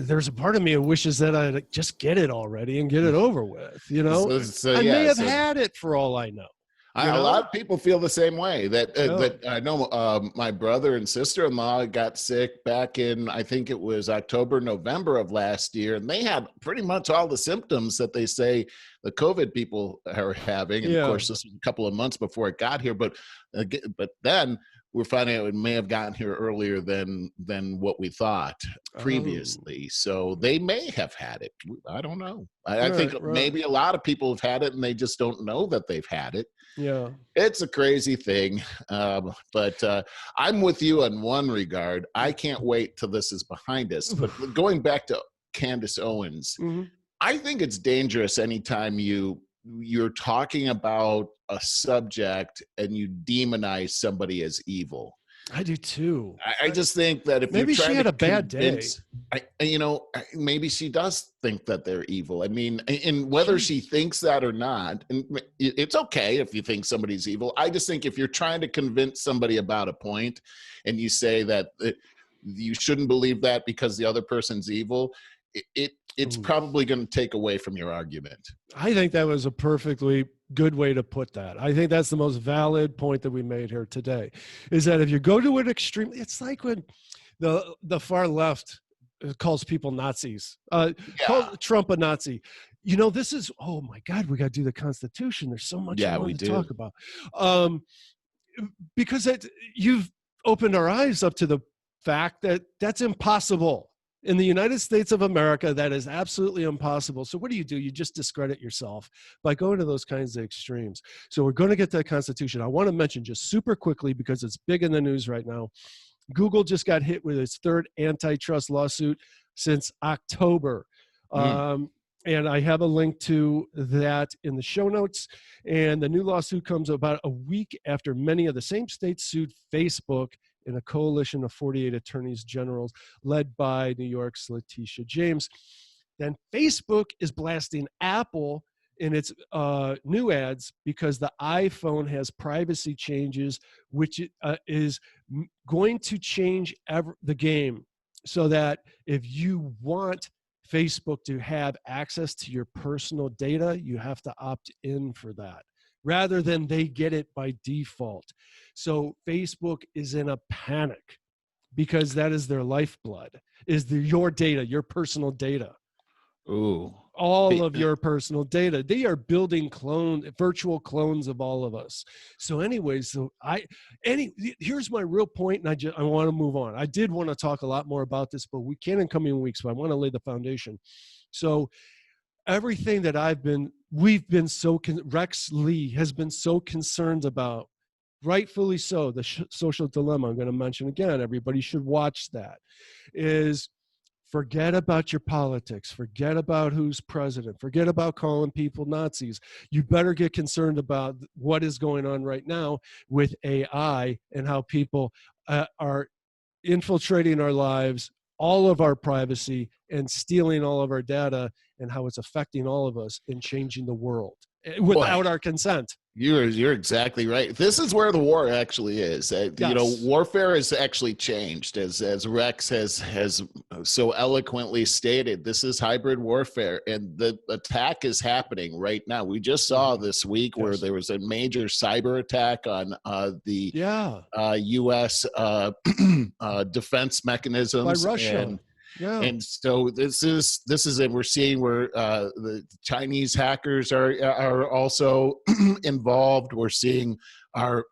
there's a part of me that wishes that I'd just get it already and get it over with, I may have had it for all I know. A lot of people feel the same way. That I know. My brother and sister-in-law got sick back in, I think it was October, November of last year, and they had pretty much all the symptoms that they say the COVID people are having. And of course, this was a couple of months before it got here, but then we're finding out it may have gotten here earlier than what we thought previously. So they may have had it. I don't know. I think maybe a lot of people have had it and they just don't know that they've had it. Yeah, it's a crazy thing. But I'm with you in one regard. I can't wait till this is behind us. But going back to Candace Owens, I think it's dangerous anytime you're talking about a subject and you demonize somebody as evil. I do too. I just think that if maybe you're trying she had to a bad day, maybe she does think that they're evil. I mean, and whether she thinks that or not, and it's okay if you think somebody's evil. I just think if you're trying to convince somebody about a point and you say that you shouldn't believe that because the other person's evil, it's probably going to take away from your argument. I think that was a perfectly good way to put that. I think that's the most valid point that we made here today, is that if you go to an extreme, it's like when the far left calls people Nazis, calls Trump a Nazi. You know, this is, oh my God, we got to do the Constitution. There's so much I want to talk about. Because you've opened our eyes up to the fact that that's impossible. In the United States of America, that is absolutely impossible. So what do? You just discredit yourself by going to those kinds of extremes. So we're going to get to the Constitution. I want to mention just super quickly, because it's big in the news right now, Google just got hit with its third antitrust lawsuit since October. And I have a link to that in the show notes. And the new lawsuit comes about a week after many of the same states sued Facebook in a coalition of 48 attorneys generals led by New York's Letitia James. Then Facebook is blasting Apple in its new ads because the iPhone has privacy changes, which is going to change the game, so that if you want Facebook to have access to your personal data, you have to opt in for that, rather than they get it by default. So Facebook is in a panic because that is their lifeblood, is your data, your personal data. Ooh. All of your personal data. They are building virtual clones of all of us. So anyways, here's my real point, and I want to move on. I did want to talk a lot more about this, but we can in coming weeks, but I want to lay the foundation. So everything that Rex Lee has been so concerned about, rightfully so, the social dilemma, I'm going to mention again, everybody should watch that, is forget about your politics. Forget about who's president. Forget about calling people Nazis. You better get concerned about what is going on right now with AI and how people are infiltrating our lives, all of our privacy, and stealing all of our data, and how it's affecting all of us and changing the world without our consent. You're exactly right. This is where the war actually is. Yes. You know, warfare has actually changed, as Rex has so eloquently stated. This is hybrid warfare, and the attack is happening right now. We just saw this week where there was a major cyber attack on the U.S. Defense mechanisms by Russia. And so this is it. We're seeing where the Chinese hackers are also involved. We're seeing our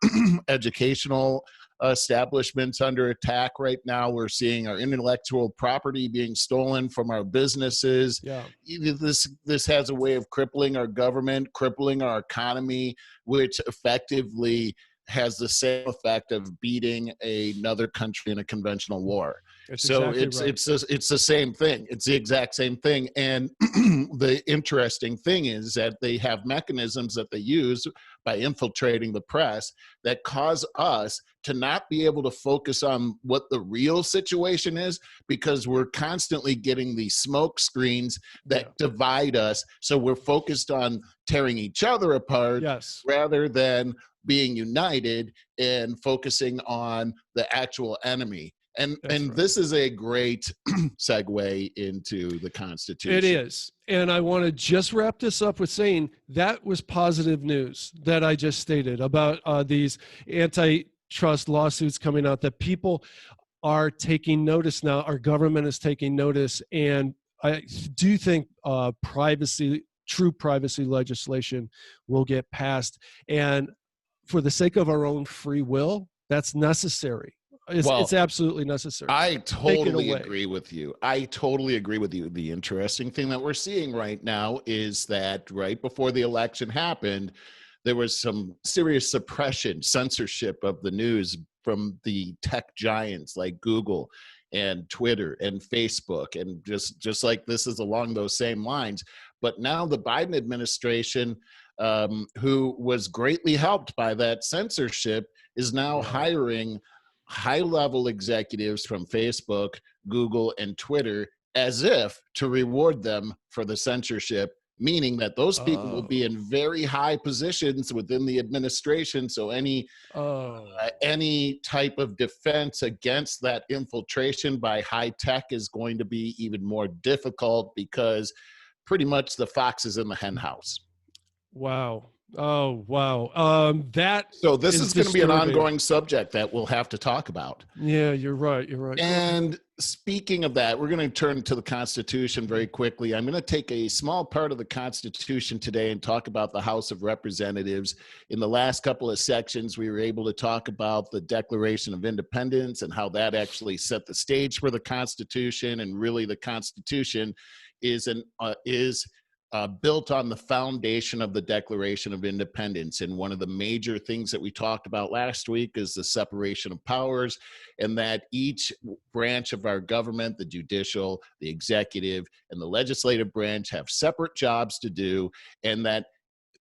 educational establishments under attack right now. We're seeing our intellectual property being stolen from our businesses. Yeah. This has a way of crippling our government, crippling our economy, which effectively has the same effect of beating another country in a conventional war. It's the same thing. It's the exact same thing. And the interesting thing is that they have mechanisms that they use by infiltrating the press that cause us to not be able to focus on what the real situation is, because we're constantly getting these smoke screens that divide us. So we're focused on tearing each other apart rather than being united and focusing on the actual enemy. And this is a great segue into the Constitution. It is. And I want to just wrap this up with saying that was positive news that I just stated about these antitrust lawsuits coming out, that people are taking notice now. Our government is taking notice. And I do think true privacy legislation will get passed. And for the sake of our own free will, that's necessary. It's absolutely necessary. I totally agree with you. The interesting thing that we're seeing right now is that right before the election happened, there was some serious suppression, censorship of the news from the tech giants like Google and Twitter and Facebook. And just like this is along those same lines. But now the Biden administration, who was greatly helped by that censorship, is now hiring high-level executives from Facebook, Google, and Twitter as if to reward them for the censorship meaning that those people will be Oh. in very high positions within the administration. So Oh. any type of defense against that infiltration by high tech is going to be even more difficult, because pretty much the fox is in the hen house. Wow. Oh, wow. That So this is is going to be an disturbing. ongoing subject that we'll have to talk about. Yeah, you're right. You're right. Go ahead. And speaking of that, we're going to turn to the Constitution very quickly. I'm going to take a small part of the Constitution today and talk about the House of Representatives. In the last couple of sections, we were able to talk about the Declaration of Independence and how that actually set the stage for the Constitution. And really, the Constitution is built on the foundation of the Declaration of Independence. And one of the major things that we talked about last week is the separation of powers, and that each branch of our government, the judicial, the executive, and the legislative branch, have separate jobs to do, and that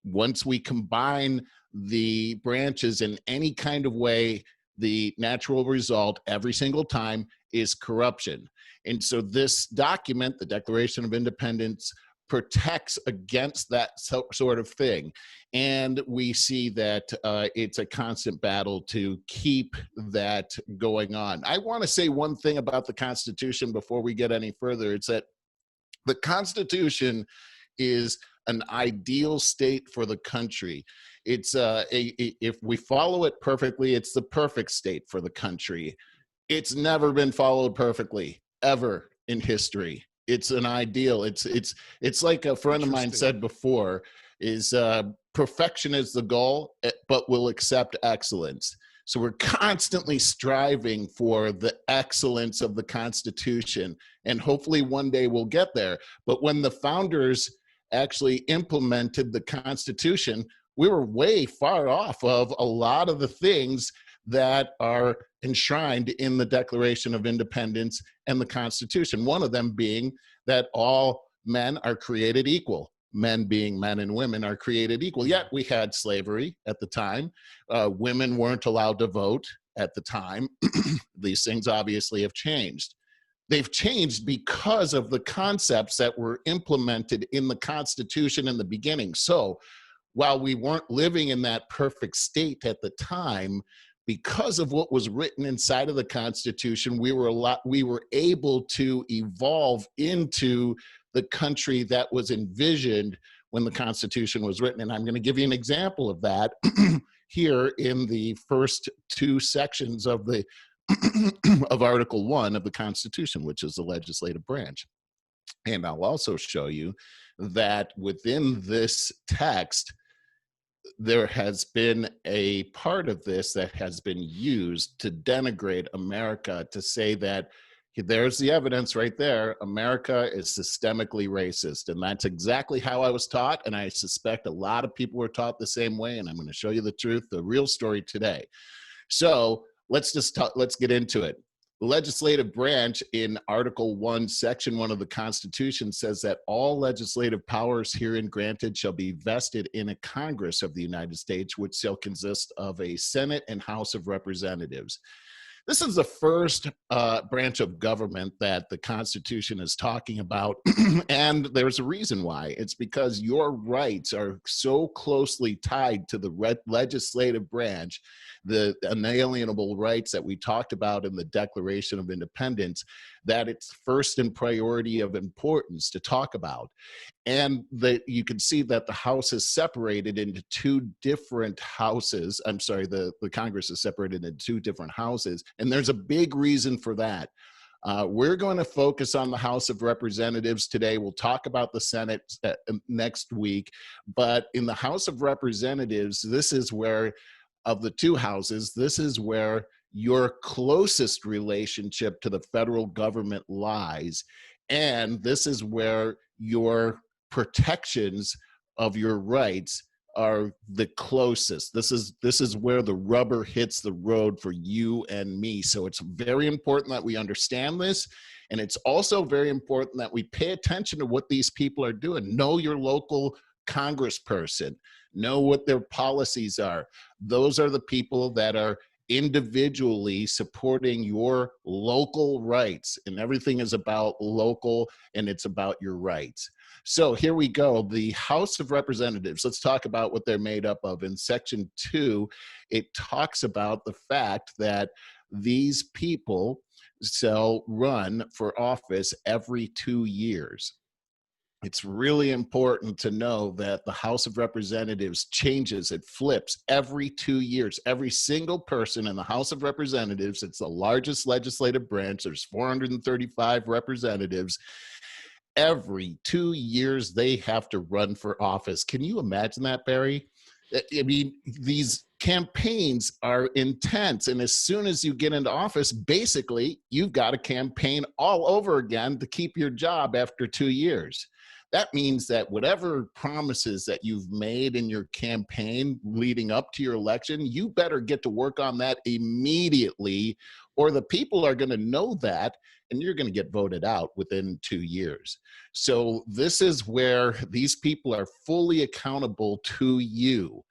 once we combine the branches in any kind of way, the natural result every single time is corruption. And so this document, the Declaration of Independence, protects against that sort of thing. And we see that it's a constant battle to keep that going on. I want to say one thing about the Constitution before we get any further. It's that the Constitution is an ideal state for the country. It's if we follow it perfectly, it's the perfect state for the country. It's never been followed perfectly, ever in history. It's an ideal. It's like a friend of mine said before, is perfection is the goal, but we'll accept excellence. So we're constantly striving for the excellence of the Constitution, and hopefully one day we'll get there. But when the founders actually implemented the Constitution, we were way far off of a lot of the things that are enshrined in the Declaration of Independence and the Constitution. One of them being that all men are created equal. Men being men and women are created equal. Yet we had slavery at the time. Women weren't allowed to vote at the time. These things obviously have changed. They've changed because of the concepts that were implemented in the Constitution in the beginning. So while we weren't living in that perfect state at the time, because of what was written inside of the Constitution, we were able to evolve into the country that was envisioned when the Constitution was written. And I'm going to give you an example of that here in the first two sections of the of Article 1 of the Constitution, which is the legislative branch. And I'll also show you that within this text, there has been a part of this that has been used to denigrate America, to say that there's the evidence right there, America is systemically racist. And that's exactly how I was taught. And I suspect a lot of people were taught the same way. And I'm going to show you the truth, the real story today. So let's get into it. The legislative branch in Article 1, Section 1 of the Constitution says that all legislative powers herein granted shall be vested in a Congress of the United States, which shall consist of a Senate and House of Representatives. This is the first branch of government that the Constitution is talking about, and there's a reason why. It's because your rights are so closely tied to the legislative branch, the unalienable rights that we talked about in the Declaration of Independence, that it's first in priority of importance to talk about. And you can see that the House is separated into two different houses. I'm sorry, the Congress is separated into two different houses. And there's a big reason for that. We're going to focus on the House of Representatives today. We'll talk about the Senate next week. But in the House of Representatives, this is where, of the two houses, this is where your closest relationship to the federal government lies. And this is where your protections of your rights are the closest. This is where the rubber hits the road for you and me. So it's very important that we understand this. And it's also very important that we pay attention to what these people are doing. Know your local congressperson. Know what their policies are. Those are the people that are individually supporting your local rights. And everything is about local, and it's about your rights. So here we go. The House of Representatives, let's talk about what they're made up of. In Section 2, it talks about the fact that these people shall run for office every 2 years. It's really important to know that the House of Representatives changes, it flips every 2 years. Every single person in the House of Representatives, it's the largest legislative branch, there's 435 representatives. Every 2 years, they have to run for office. Can you imagine that, Barry? I mean, these campaigns are intense. And as soon as you get into office, basically, you've got to campaign all over again to keep your job after 2 years. That means that whatever promises that you've made in your campaign leading up to your election, you better get to work on that immediately, or the people are going to know that, and you're going to get voted out within 2 years. So this is where these people are fully accountable to you.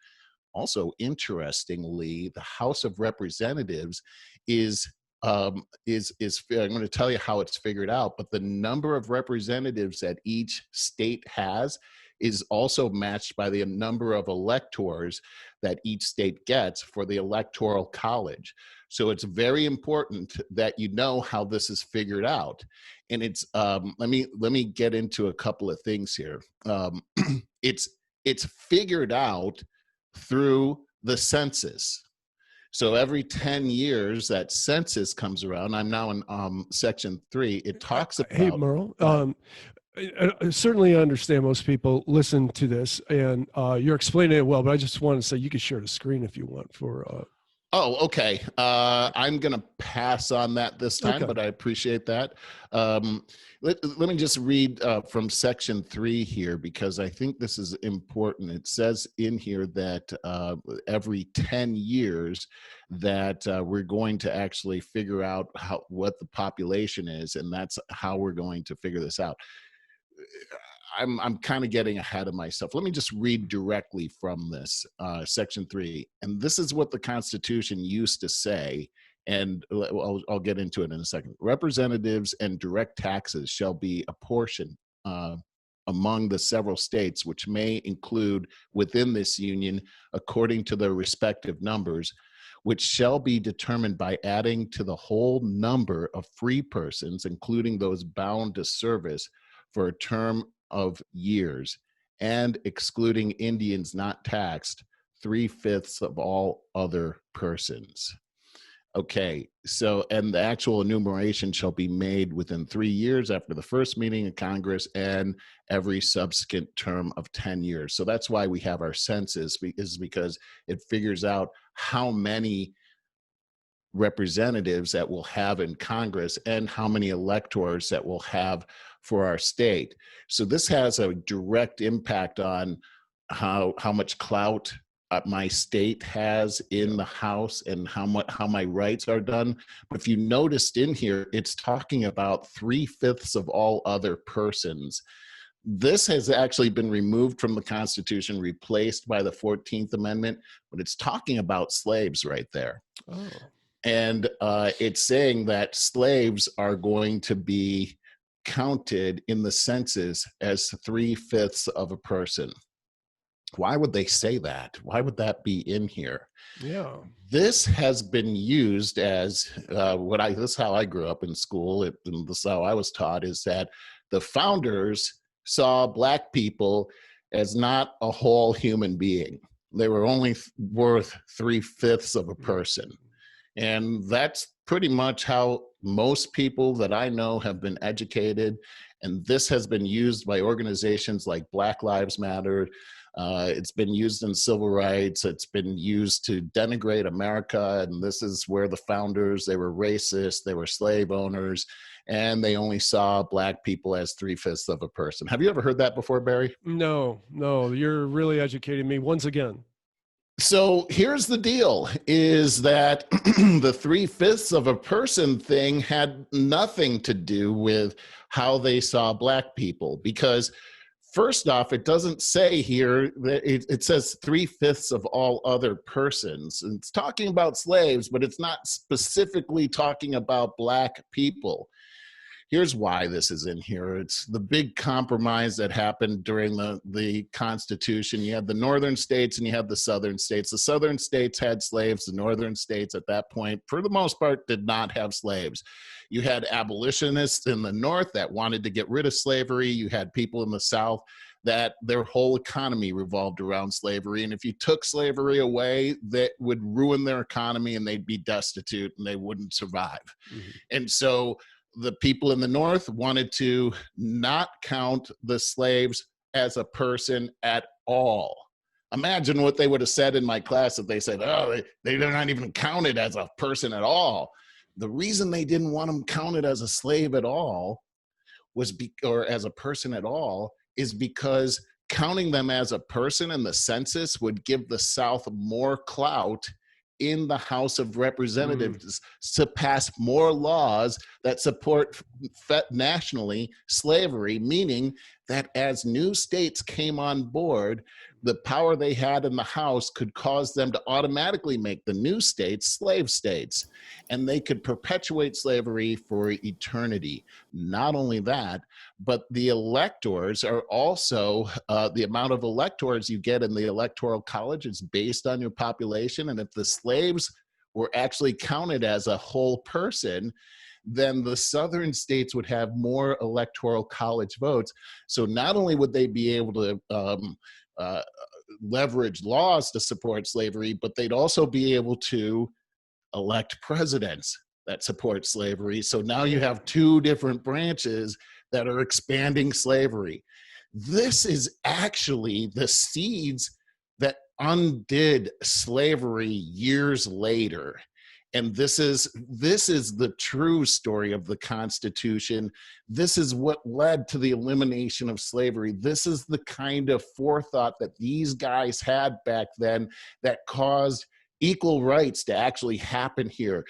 Also, interestingly, the House of Representatives is I'm going to tell you how it's figured out, but the number of representatives that each state has is also matched by the number of electors that each state gets for the electoral college. So it's very important that you know how this is figured out. And it's let me get into a couple of things here. It's figured out through the census. So every 10 years that census comes around, I'm now in Section 3, it talks about— Hey, Merle, I certainly understand most people listen to this, and you're explaining it well, but I just want to say you can share the screen if you want for— Oh, okay. I'm going to pass on that this time, but I appreciate that. Let me just read from Section 3 here, because I think this is important. It says in here that every 10 years that we're going to actually figure out what the population is, and that's how we're going to figure this out. I'm kind of getting ahead of myself. Let me just read directly from this, Section 3. And this is what the Constitution used to say, and I'll get into it in a second. Representatives and direct taxes shall be apportioned among the several states, which may include within this union according to their respective numbers, which shall be determined by adding to the whole number of free persons, including those bound to service for a term of years, and excluding Indians not taxed, 3/5 of all other persons. Okay, so, and the actual enumeration shall be made within 3 years after the first meeting of Congress and every subsequent term of 10 years. So that's why we have our census, is because it figures out how many representatives that we'll have in Congress and how many electors that we'll have for our state. So this has a direct impact on how much clout my state has in the House and how my rights are done. But if you noticed in here, it's talking about 3/5 of all other persons. This has actually been removed from the Constitution, replaced by the 14th Amendment, but it's talking about slaves right there. Oh. And it's saying that slaves are going to be counted in the census as 3/5 of a person. Why would they say that? Why would that be in here? Yeah. This has been used as this is how I grew up in school. And this is how I was taught, is that the founders saw Black people as not a whole human being. They were only worth 3/5 of a person. And that's pretty much how most people that I know have been educated. And this has been used by organizations like Black Lives Matter. It's been used in civil rights. It's been used to denigrate America. And this is where the founders, they were racist, they were slave owners, and they only saw Black people as 3/5 of a person. Have you ever heard that before, Barry? No, you're really educating me once again. So here's the deal, is that the 3/5 of a person thing had nothing to do with how they saw Black people, because First off, it doesn't say here that it says 3/5 of all other persons. And it's talking about slaves, but it's not specifically talking about black people. Here's why this is in here. It's the big compromise that happened during the Constitution. You had the northern states and you had the southern states. The southern states had slaves. The northern states at that point, for the most part, did not have slaves. You had abolitionists in the north that wanted to get rid of slavery. You had people in the south that their whole economy revolved around slavery. And if you took slavery away, that would ruin their economy and they'd be destitute and they wouldn't survive. Mm-hmm. And so the people in the north wanted to not count the slaves as a person at all. Imagine what they would have said in my class if they said, oh, they're not even counted as a person at all. The reason they didn't want them counted as a slave at all or as a person at all is because counting them as a person in the census would give the South more clout in the House of Representatives to pass more laws that support nationally slavery, meaning that as new states came on board, the power they had in the House could cause them to automatically make the new states slave states, and they could perpetuate slavery for eternity. Not only that, but the electors are also, the amount of electors you get in the Electoral College is based on your population, and if the slaves were actually counted as a whole person, then the southern states would have more Electoral College votes. So not only would they be able to leverage laws to support slavery, but they'd also be able to elect presidents that support slavery. So now you have two different branches that are expanding slavery. This is actually the seeds that undid slavery years later. And this is the true story of the Constitution. This is what led to the elimination of slavery. This is the kind of forethought that these guys had back then that caused equal rights to actually happen here,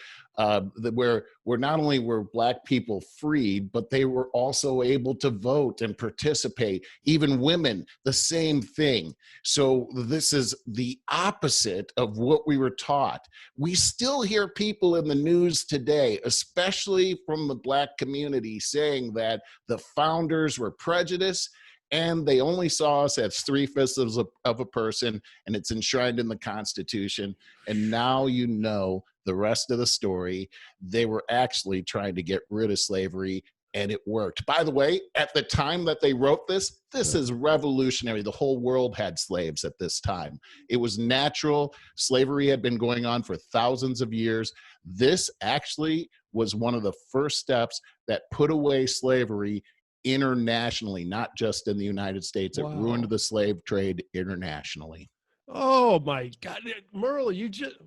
where not only were Black people freed, but they were also able to vote and participate. Even women, the same thing. So this is the opposite of what we were taught. We still hear people in the news today, especially from the Black community, saying that the founders were prejudiced and they only saw us as 3/5 of a person, and it's enshrined in the Constitution. And now you know the rest of the story. They were actually trying to get rid of slavery, and it worked. By the way, at the time that they wrote this is revolutionary. The whole world had slaves at this time. It was natural. Slavery had been going on for thousands of years. This actually was one of the first steps that put away slavery internationally, not just in the United States. It ruined the slave trade internationally. Oh my God, Merle,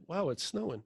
wow, it's snowing.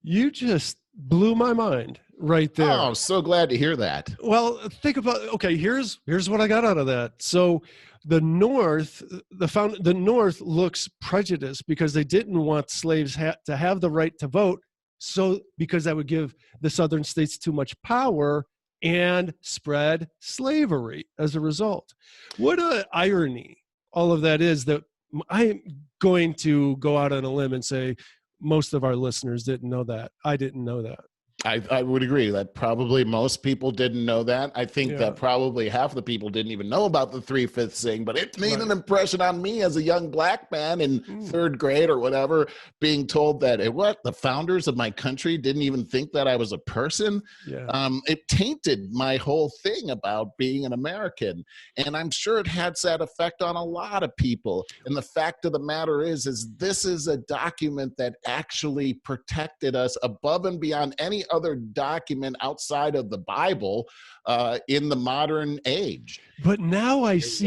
You just blew my mind right there. Oh, I'm so glad to hear that. Well, think about, okay, here's what I got out of that. So the North, the North looks prejudiced because they didn't want slaves to have the right to vote. So because that would give the Southern states too much power and spread slavery as a result. What an irony all of that is, that I'm going to go out on a limb and say most of our listeners didn't know that. I didn't know that. I would agree that probably most people didn't know that. I think that probably half the people didn't even know about the 3/5 thing, but it made an impression on me as a young Black man in third grade or whatever, being told that the founders of my country didn't even think that I was a person. It tainted my whole thing about being an American. And I'm sure it had that effect on a lot of people. And the fact of the matter is this is a document that actually protected us above and beyond any other document outside of the Bible in the modern age. But now I see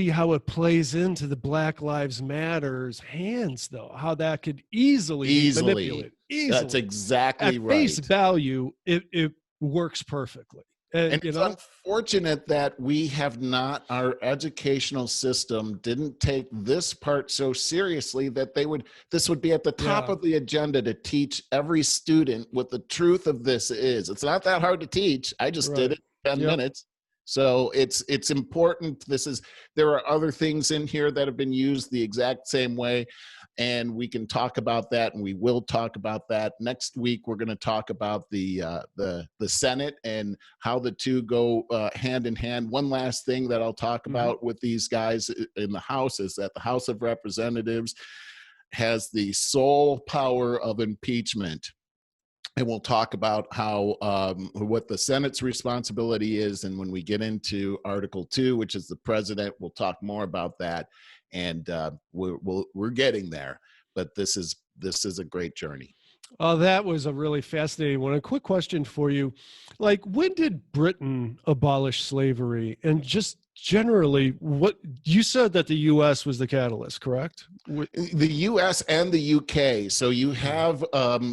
how it plays into the Black Lives Matter's hands, though, how that could easily be manipulated. That's exactly right. At face value, it works perfectly. And it's unfortunate that we have not, our educational system didn't take this part so seriously that this would be at the top of the agenda to teach every student what the truth of this is. It's not that hard to teach. I just did it in 10 minutes. So it's important. There are other things in here that have been used the exact same way, and we can talk about that, and we will talk about that next week. We're going to talk about the Senate and how the two go hand in hand. One last thing that I'll talk about with these guys in the House is that the House of Representatives has the sole power of impeachment. And we'll talk about how what the Senate's responsibility is, and when we get into Article 2, which is the president, we'll talk more about that. And we're getting there, but this is a great journey. That was a really fascinating one. A quick question for you. Like, when did Britain abolish slavery? And just generally, what you said that the U.S. was the catalyst, correct? The U.S. and the U.K. So you have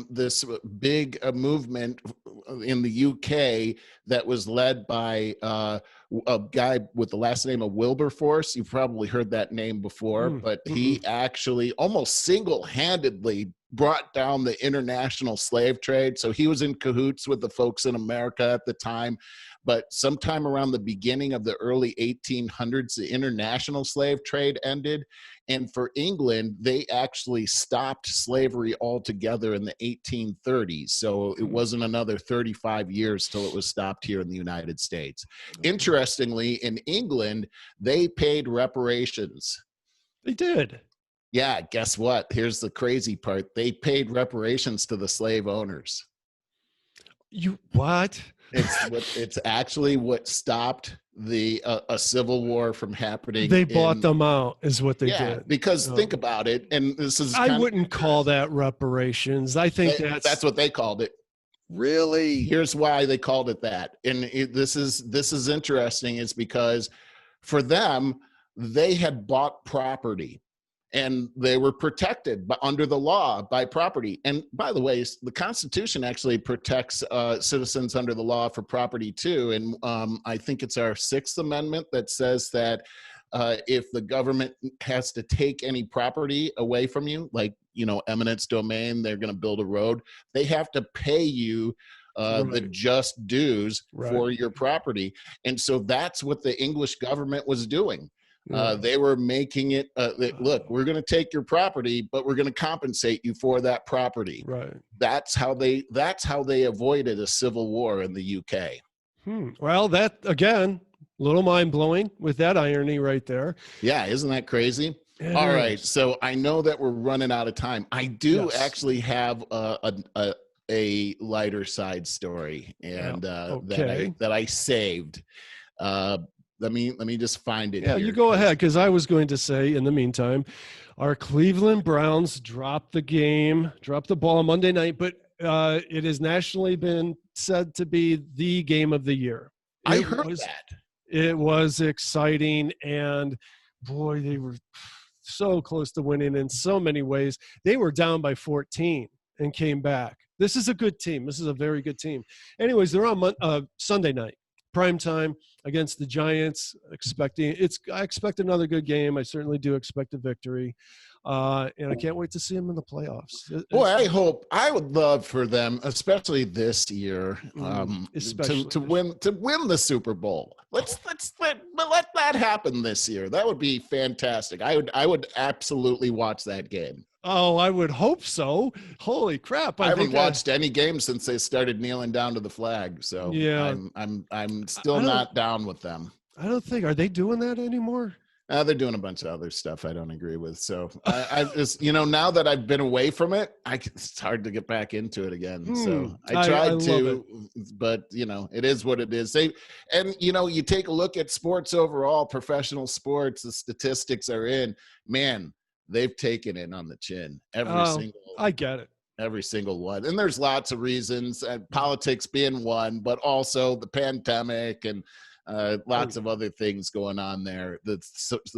this big movement in the U.K. that was led by a guy with the last name of Wilberforce. You've probably heard that name before, but he actually almost single-handedly brought down the international slave trade. So he was in cahoots with the folks in America at the time. But sometime around the beginning of the early 1800s, the international slave trade ended. And for England, they actually stopped slavery altogether in the 1830s. So it wasn't another 35 years till it was stopped here in the United States. Interestingly, in England, they paid reparations. They did. Yeah, guess what? Here's the crazy part. They paid reparations to the slave owners. What? It's actually what stopped a civil war from happening. They bought them out, is what they did. Because think about it, and this is I wouldn't call that reparations. I think that's what they called it. Really? Here's why they called it that, and this is interesting. Is because for them, they had bought property. And they were protected under the law by property. And by the way, the Constitution actually protects citizens under the law for property too. And I think it's our Sixth Amendment that says that if the government has to take any property away from you, like, eminence domain, they're going to build a road, they have to pay you the just dues for your property. And so that's what the English government was doing. They were making it, look, we're going to take your property, but we're going to compensate you for that property. Right. That's how they avoided a civil war in the UK. Well, that, again, a little mind-blowing with that irony right there. Yeah, isn't that crazy? All right, so I know that we're running out of time. I do actually have a lighter side story, and that I saved. Let me just find it. Yeah, here. You go ahead, because I was going to say, in the meantime, our Cleveland Browns dropped the ball Monday night, but it has nationally been said to be the game of the year. I heard that. It was exciting, and boy, they were so close to winning in so many ways. They were down by 14 and came back. This is a good team. This is a very good team. Anyways, they're on Sunday night, prime time, against the Giants. I expect another good game. I certainly do expect a victory. And I can't wait to see them in the playoffs. I would love for them, especially this year, to win the Super Bowl. Let that happen this year. That would be fantastic. I would absolutely watch that game. Oh, I would hope so. Holy crap. I haven't watched any games since they started kneeling down to the flag. So yeah, I'm still not down with them. I don't think, are they doing that anymore? They're doing a bunch of other stuff I don't agree with. So I just, now that I've been away from it, it's hard to get back into it again. So I tried to, but it is what it is. You take a look at sports overall, professional sports, the statistics are in, man, they've taken it on the chin. I get it. Every single one. And there's lots of reasons, politics being one, but also the pandemic and lots of other things going on there. The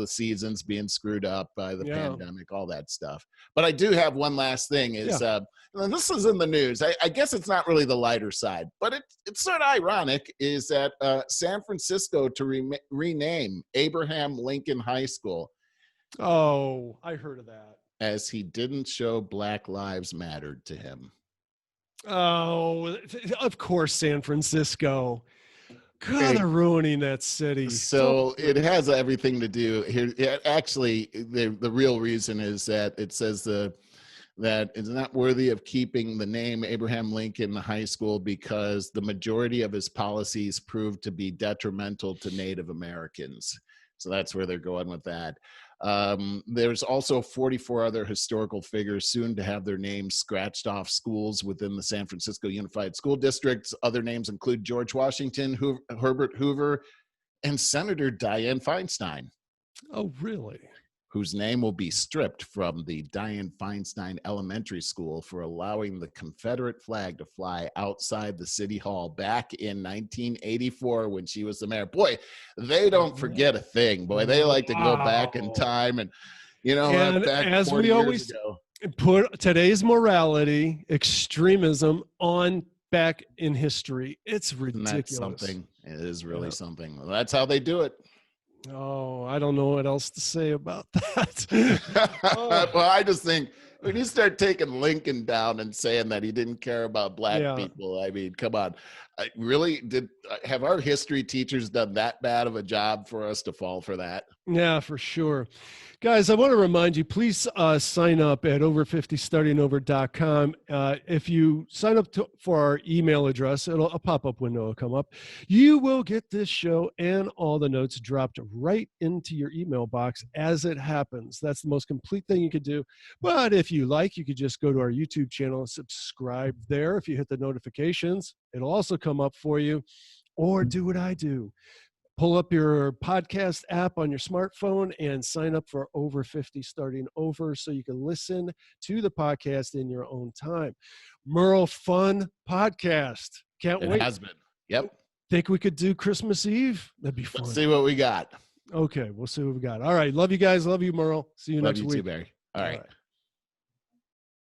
seasons being screwed up by the pandemic, all that stuff. But I do have one last thing is, and this is in the news. I guess it's not really the lighter side, but it's sort of ironic is that San Francisco to rename Abraham Lincoln High School. Oh, I heard of that. As he didn't show Black Lives Mattered to him. Oh, of course, San Francisco. God, they're ruining that city. So it has everything to do here. Actually, the real reason is that it says that it's not worthy of keeping the name Abraham Lincoln High School because the majority of his policies proved to be detrimental to Native Americans. So that's where they're going with that. There's also 44 other historical figures soon to have their names scratched off schools within the San Francisco Unified School Districts. Other names include George Washington, Herbert Hoover, and Senator Dianne Feinstein. Oh, really? Whose name will be stripped from the Dianne Feinstein Elementary School for allowing the Confederate flag to fly outside the city hall back in 1984 when she was the mayor. Boy, they don't forget a thing. Boy, they like to go back in time and, back as 40 we always years ago. Put today's morality, extremism on back in history. It's ridiculous. And that's something. It is really something. Well, that's how they do it. Oh, I don't know what else to say about that. Well, I just think when you start taking Lincoln down and saying that he didn't care about black people, I mean, come on. Have our history teachers done that bad of a job for us to fall for that? Yeah, for sure. Guys, I want to remind you, please sign up at over50startingover.com. If you sign up for our email address, a pop-up window will come up. You will get this show and all the notes dropped right into your email box as it happens. That's the most complete thing you could do. But if you like, you could just go to our YouTube channel and subscribe there. If you hit the notifications, it'll also come up for you. Or do what I do. Pull up your podcast app on your smartphone and sign up for Over 50 Starting Over so you can listen to the podcast in your own time. Merle, fun podcast. Can't wait. It has been. Yep. Think we could do Christmas Eve? That'd be fun. Let's see what we got. Okay, we'll see what we got. All right. Love you guys. Love you, Merle. See you next week. Love you too, Barry. All right.